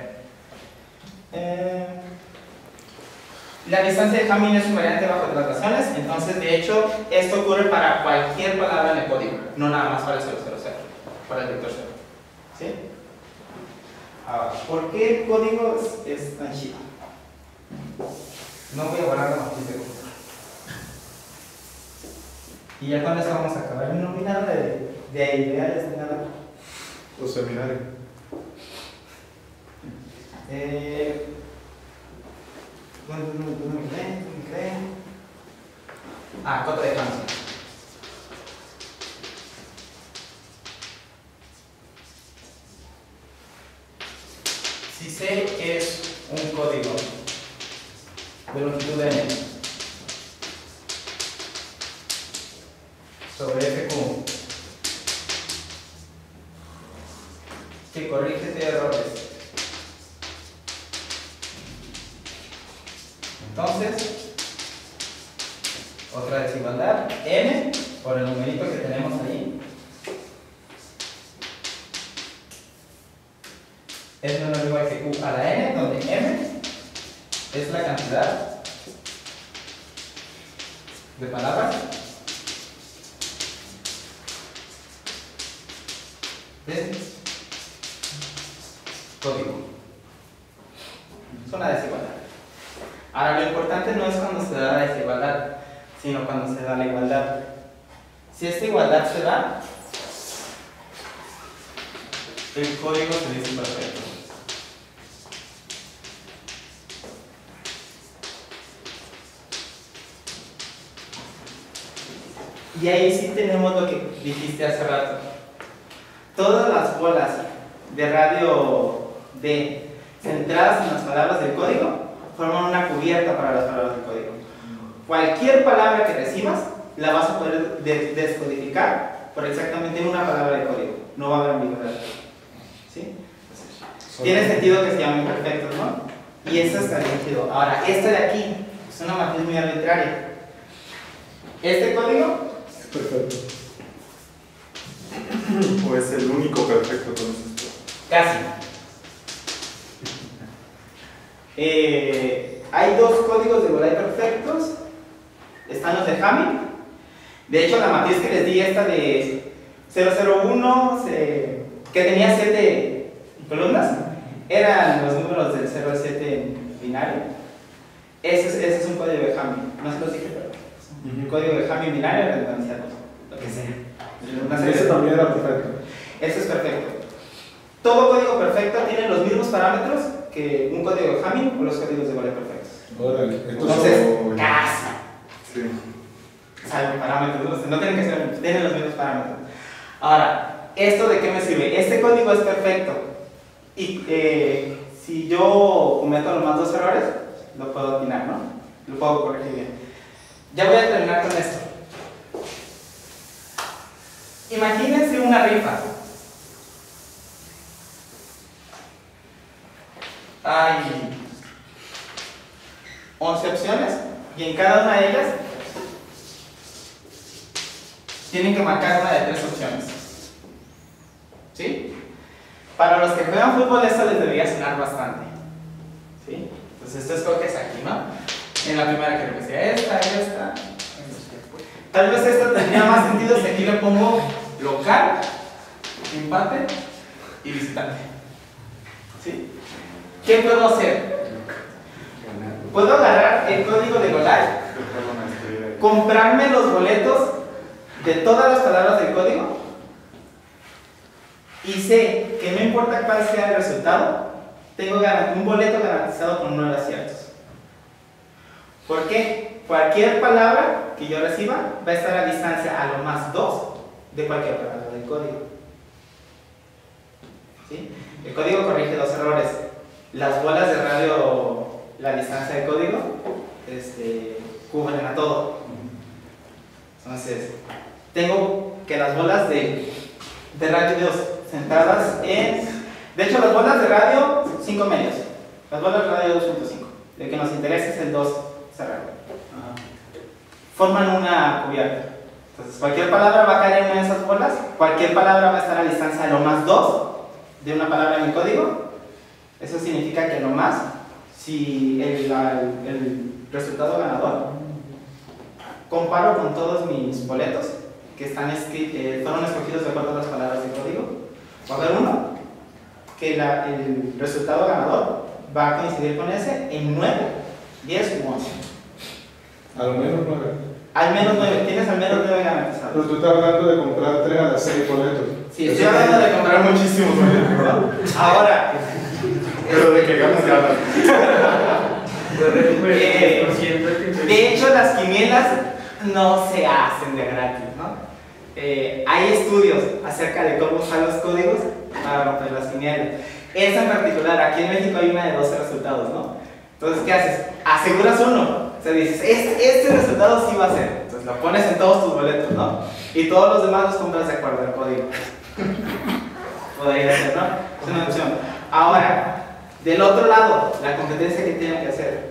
La distancia de Hamming es invariante bajo traslaciones, entonces de hecho esto ocurre para cualquier palabra en el código, no nada más para el 000, para el vector 0. ¿Sí? Ahora, ¿por qué el código es tan chido? No voy a guardar la matriz de código. Y ya con eso vamos a acabar. No vi nada de ideales ni nada. Los seminarios. Cota de Hamming. Si C es un código de longitud n sobre FQ que corrige T errores, entonces otra desigualdad n por el numerito que tenemos ahí es menor o igual que q a la n, donde m es la cantidad de palabras de código. Es una desigualdad. Ahora, lo importante no es cuando se da la desigualdad, sino cuando se da la igualdad. Si esta igualdad se da, el código se dice perfecto. Y ahí sí tenemos lo que dijiste hace rato. Todas las bolas de radio D centradas en las palabras del código forman una cubierta para las palabras del código. Cualquier palabra que recibas la vas a poder descodificar por exactamente una palabra de código. No va a haber ambigüedad. ¿Sí? Tiene sentido que se llamen perfectos, ¿no? Y eso está bien chido. Ahora, esta de aquí es una matriz muy arbitraria. Este código es perfecto. ¿O es el único perfecto con esto? Casi. Hay dos códigos de Golay perfectos. Están los de Hamming. De hecho, la matriz que les di, esta de 001, que tenía 7 columnas, eran los números del 0 al 7 en binario. Ese es un código de Hamming. No se los dije, pero es un código de Hamming binario, redundanciado, lo que sea. Ese también era perfecto. Ese es perfecto. Todo código perfecto tiene los mismos parámetros que un código de Hamming o los códigos de Golay perfectos. Órale. Entonces, casi. Sí. Salvo parámetros, no tienen que ser, tienen los mismos parámetros. Ahora, ¿esto de qué me sirve? Este código es perfecto. Y si yo cometo los más dos errores, lo puedo atinar, ¿no? Lo puedo corregir bien. Ya voy a terminar con esto. Imagínense una rifa. Hay 11 opciones y en cada una de ellas tienen que marcar una de 3 opciones. ¿Sí? Para los que juegan fútbol esto les debería sonar bastante. ¿Sí? Entonces esto escoges aquí, ¿no? En la primera creo que sea esta. Tal vez esta tendría más sentido si aquí le pongo local, empate y visitante. ¿Sí? ¿Qué puedo hacer? Puedo agarrar el código de Golay, comprarme los boletos de todas las palabras del código y sé que no importa cuál sea el resultado, tengo un boleto garantizado con 9 aciertos. ¿Por qué? Cualquier palabra que yo reciba va a estar a distancia a lo más 2 de cualquier palabra del código. ¿Sí? El código corrige 2 errores. Las bolas de radio, la distancia del código, cubren a todo. Entonces, tengo que las bolas de radio centradas en... De hecho, las bolas de radio, 5 medios. Las bolas de radio 2.5. El que nos interesa es el 2 cerrado. Forman una cubierta. Entonces, cualquier palabra va a caer en una de esas bolas. Cualquier palabra va a estar a distancia de lo más 2 de una palabra en el código. Eso significa que lo más, si el resultado ganador, comparo con todos mis boletos que están fueron escogidos de acuerdo a las palabras del código, va a haber uno que el resultado ganador va a coincidir con ese en 9, 10 u 11. Al menos 9. Al menos 9, tienes al menos 9 garantizados. Pero tú estás hablando de comprar 3 a las 6 boletos. Sí, estoy hablando de comprar muchísimos boletos, ¿no? Ahora, Pero de que ganas, ganas. De hecho, las quinielas no se hacen de gratis, ¿no? Hay estudios acerca de cómo usar los códigos para romper las quinielas. Esa en particular, aquí en México hay una de 12 resultados, ¿no? Entonces, ¿qué haces? Aseguras uno. O sea, dices, este resultado sí va a ser. Entonces lo pones en todos tus boletos, ¿no? Y todos los demás los compras de acuerdo al código. Podría ser, ¿no? Es una opción. Ahora, del otro lado, la competencia que tienen que hacer.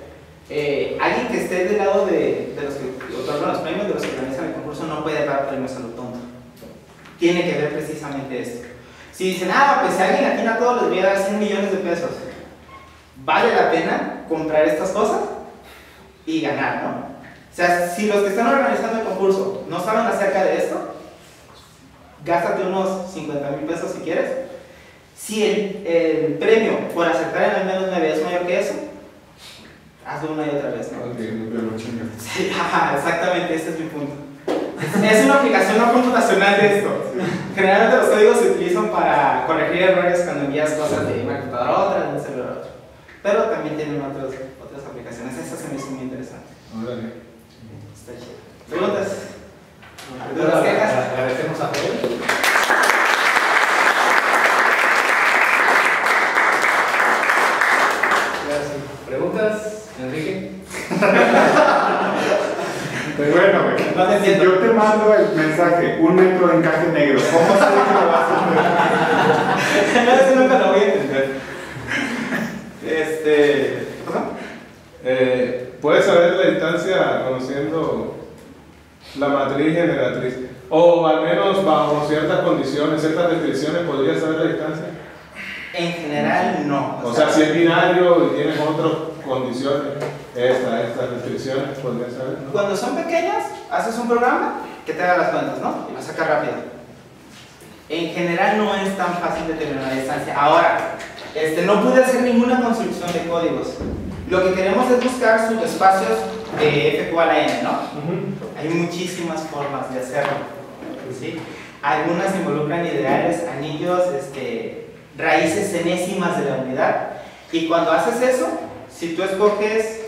Alguien que esté del lado de los que otorgan los premios, de los que organizan el concurso, no puede dar premios a lo tonto. Tiene que ver precisamente esto. Si dicen, pues si alguien atina a todos les voy a dar 100 millones de pesos, ¿vale la pena comprar estas cosas y ganar, no? O sea, si los que están organizando el concurso no saben acerca de esto, gástate unos 50,000 pesos si quieres. Si el premio por acertar en al menos 9 es mayor que eso, hazlo una y otra vez, ¿no? Sí, exactamente, ese es mi punto. Es una aplicación no computacional de esto. Generalmente los códigos se utilizan para corregir errores cuando envías cosas de una computadora a otra, de un celular a otro. Pero también tienen otras aplicaciones. Esta se me hizo muy interesante. Está chido. ¿Preguntas? ¿Dudas, quejas? Agradecemos a todos. ¿Preguntas, Enrique? Bueno, güey, si yo te mando el mensaje, 1 metro de encaje negro, ¿cómo sé que lo vas a entender? No, eso nunca lo voy a entender. Puedes saber la distancia conociendo la matriz generatriz. O al menos bajo ciertas condiciones, ciertas restricciones, ¿podrías saber la distancia? En general, no. O sea, si es binario y tienes otras condiciones, estas restricciones, ¿podrías saber? Cuando son pequeñas, haces un programa que te haga las cuentas, ¿no? Y lo saca rápido. En general no es tan fácil determinar la distancia. Ahora, no pude hacer ninguna construcción de códigos. Lo que queremos es buscar subespacios de f igual a n, ¿no? Hay muchísimas formas de hacerlo, ¿sí? Algunas involucran ideales, anillos, raíces enésimas de la unidad. Y cuando haces eso, si tú escoges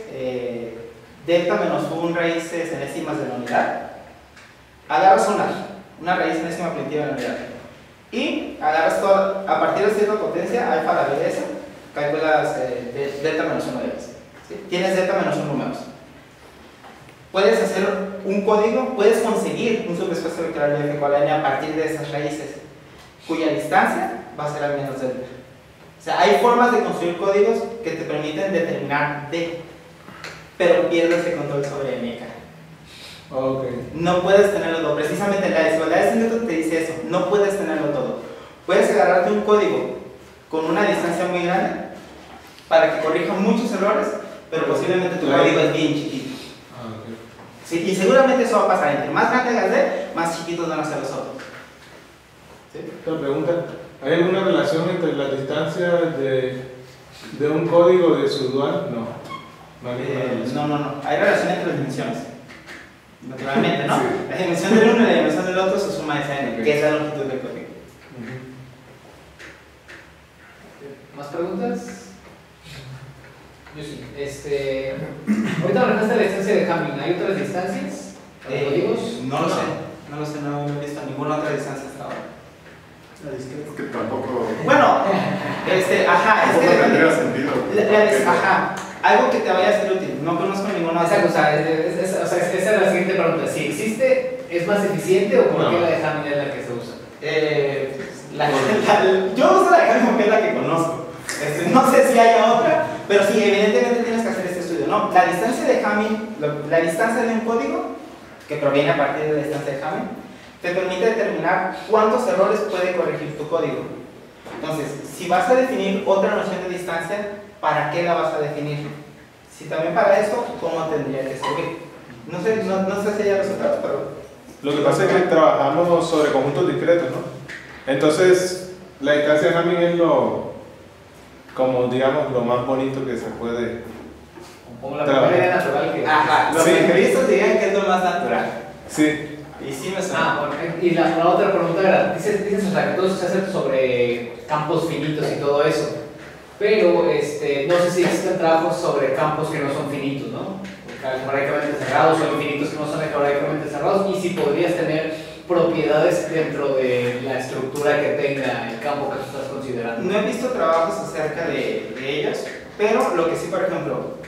delta menos 1 raíces enésimas de la unidad, agarras una raíz enésima primitiva de la unidad. Y agarras todo, a partir de cierta potencia, alfa a la b de esa, calculas delta menos 1 de ellas. ¿Sí? Tienes delta menos 1 números. Puedes hacer un código, puedes conseguir un subespacio vectorial de f igual a n a partir de esas raíces, cuya distancia va a ser al menos delta. O sea, hay formas de construir códigos que te permiten determinar d, pero pierdes el control sobre mk. Okay. No puedes tenerlo todo. Precisamente la desigualdad de Newton te dice eso. No puedes tenerlo todo. Puedes agarrarte un código con una distancia muy grande para que corrija muchos errores, pero posiblemente tu código es bien chiquito. Okay. Sí, y seguramente eso va a pasar. Entre más grande hagas d, más chiquitos van a ser los otros. ¿Sí? Otra pregunta. ¿Hay alguna relación entre las distancias de un código de su dual? No. No. Hay relación entre las dimensiones. Naturalmente, ¿no? Sí. La dimensión del uno y la dimensión del otro se suma a esa n, que es la longitud del código. ¿Más preguntas? Yo sí. Ahorita manejaste la distancia de Hamming. ¿Hay otras distancias? ¿Códigos? No lo sé, no he visto ninguna otra distancia hasta ahora. Es que tampoco. Bueno, Tampoco tendría sentido. Algo que te vaya a ser útil. No conozco ninguna otra. Esa es la siguiente pregunta. Si existe ¿Es más eficiente o por qué la de Hamming es la que se usa? Yo uso la de Hamming porque es la que conozco. No sé si haya otra, pero sí, evidentemente tienes que hacer este estudio, ¿no? La distancia de Hamming, la distancia de un código, que proviene a partir de la distancia de Hamming, te permite determinar cuántos errores puede corregir tu código. Entonces, si vas a definir otra noción de distancia, ¿para qué la vas a definir? Si también para eso, ¿cómo tendría que servir? No sé si haya resultados, pero... Lo que pasa es que trabajamos sobre conjuntos discretos, ¿no? Entonces, la distancia de Hamming es como digamos, lo más bonito que se puede como la primera idea natural que... Ajá, los empiristas dirían que es lo más natural. Sí. Y sí me suena. Bueno, y la otra pregunta era, dices, o sea, que todo eso se hace sobre campos finitos y todo eso, pero no sé si existen trabajos sobre campos que no son finitos, ¿no? Algebraicamente cerrados o infinitos que no son algebraicamente cerrados, y si podrías tener propiedades dentro de la estructura que tenga el campo que tú estás considerando. No he visto trabajos acerca de ellos, pero lo que sí, por ejemplo,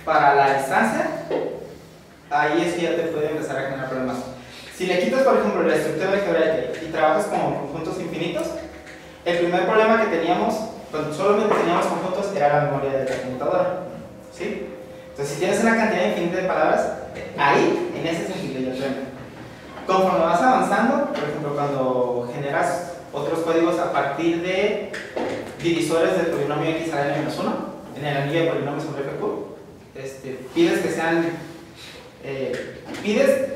para la distancia, ahí es que ya te puede empezar a generar problemas. Si le quitas, por ejemplo, la estructura algebraica y trabajas con conjuntos infinitos, el primer problema que teníamos, cuando solamente teníamos conjuntos, era la memoria de la computadora, ¿sí? Entonces, si tienes una cantidad infinita de palabras, ahí, en ese sentido, ya truena. Conforme vas avanzando, por ejemplo, cuando generas otros códigos a partir de divisores del polinomio x a n menos 1, en el anillo de polinomios sobre fq, pides que sean, pides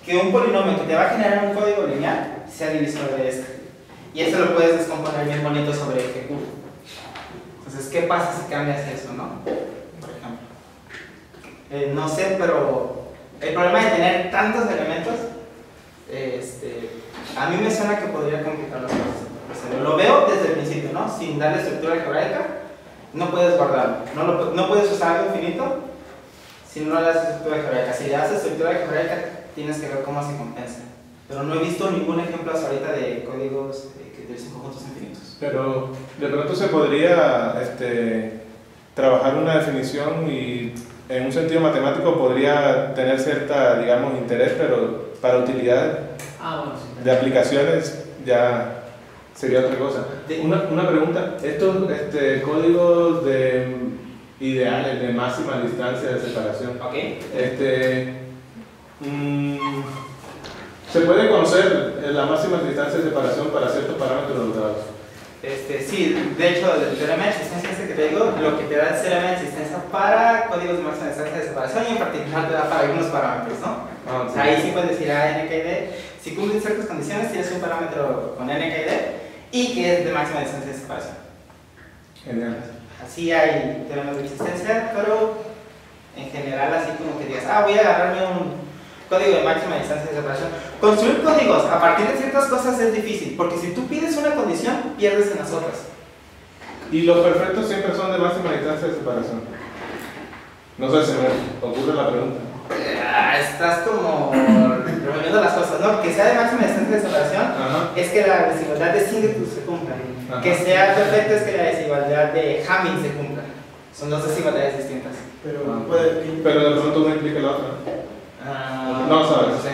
que un polinomio que te va a generar un código lineal sea divisor de este. Y eso lo puedes descomponer bien bonito sobre fq. Entonces, ¿qué pasa si cambias eso, no? Por ejemplo. No sé, pero el problema de tener tantos elementos, a mí me suena que podría complicar las cosas. O sea, lo veo desde el principio, ¿no? Sin darle estructura algebraica, no puedes guardarlo. No puedes usar algo infinito si no le das estructura algebraica. Si le das estructura algebraica, tienes que ver cómo se compensa. Pero no he visto ningún ejemplo hasta ahorita de códigos que utilicen conjuntos infinitos. Pero de pronto se podría trabajar una definición y en un sentido matemático podría tener cierta, digamos, interés, pero para utilidad de aplicaciones ya sería otra cosa. Una pregunta, estos códigos ideales de máxima distancia de separación, ¿se puede conocer la máxima distancia de separación para ciertos parámetros dados? Sí, de hecho, el teorema de existencia ese que te digo, lo que te da el teorema de existencia para códigos de máxima distancia de separación, y en particular te da para algunos parámetros, ¿no? O sea, ahí sí puedes decir a n, k y d, si cumplen ciertas condiciones, tienes un parámetro con n, k y d, y que es de máxima distancia de separación. Genial. Así hay teoremas de existencia, pero en general así como que digas, voy a agarrarme un código de máxima distancia de separación. Construir códigos a partir de ciertas cosas es difícil, porque si tú pides una condición, pierdes en las otras. Y los perfectos siempre son de máxima distancia de separación. No sé, se me ocurre la pregunta. Estás como revolviendo las cosas, ¿no? Que sea de máxima distancia de separación es que la desigualdad de Singleton se cumpla. Que sea perfecto es que la desigualdad de Hamming se cumpla. Son dos desigualdades distintas. Pero de pronto una implica la otra. No sabes. No sé.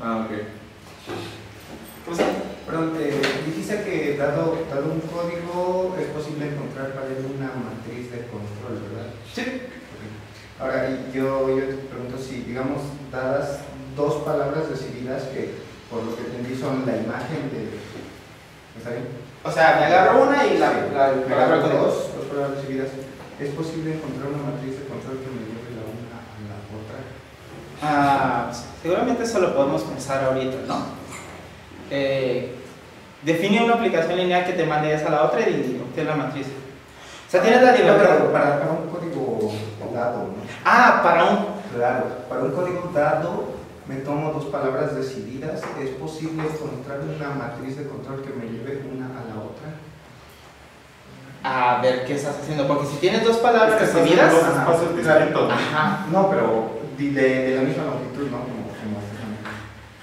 Ok. ¿Cómo se llama? Perdón, dijiste que dado un código es posible encontrar para él una matriz de control, ¿verdad? Sí. Okay. Ahora, yo te pregunto si, digamos, dadas dos palabras decididas que, por lo que entendí, son la imagen de... ¿Está bien? O sea, me agarro una y la agarro con dos palabras decididas. ¿Es posible encontrar una matriz de control que me lleve la una a la otra? Seguramente eso lo podemos pensar ahorita, ¿no? Define una aplicación lineal que te mande esa a la otra y obtiene la matriz. O sea, tienes la libertad. Para un código dado, ¿no? Para un código dado me tomo dos palabras decididas. ¿Es posible encontrar una matriz de control que me lleve una a la otra? A ver qué estás haciendo, porque si tienes dos palabras decididas, no, pero de la misma longitud, ¿no?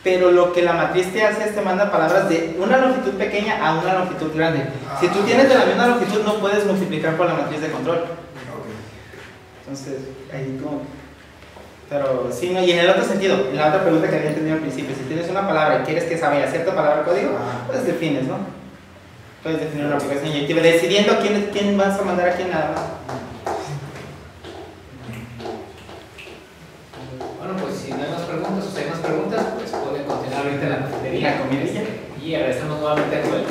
Pero lo que la matriz te hace es te manda palabras de una longitud pequeña a una longitud grande. Si tú tienes de la misma longitud, no puedes multiplicar por la matriz de control. Entonces, ahí como... Pero sí, no, y en el otro sentido, en la otra pregunta que había entendido al principio, si tienes una palabra y quieres que vaya cierta palabra código, pues defines, ¿no? Puedes definir una aplicación inyectiva, decidiendo quién vas a mandar a quién nada más. Bueno, pues si no hay más preguntas, o si hay más preguntas, pues pueden continuar ahorita en la cafetería. La comidilla. Y agradecemos nuevamente a Joel.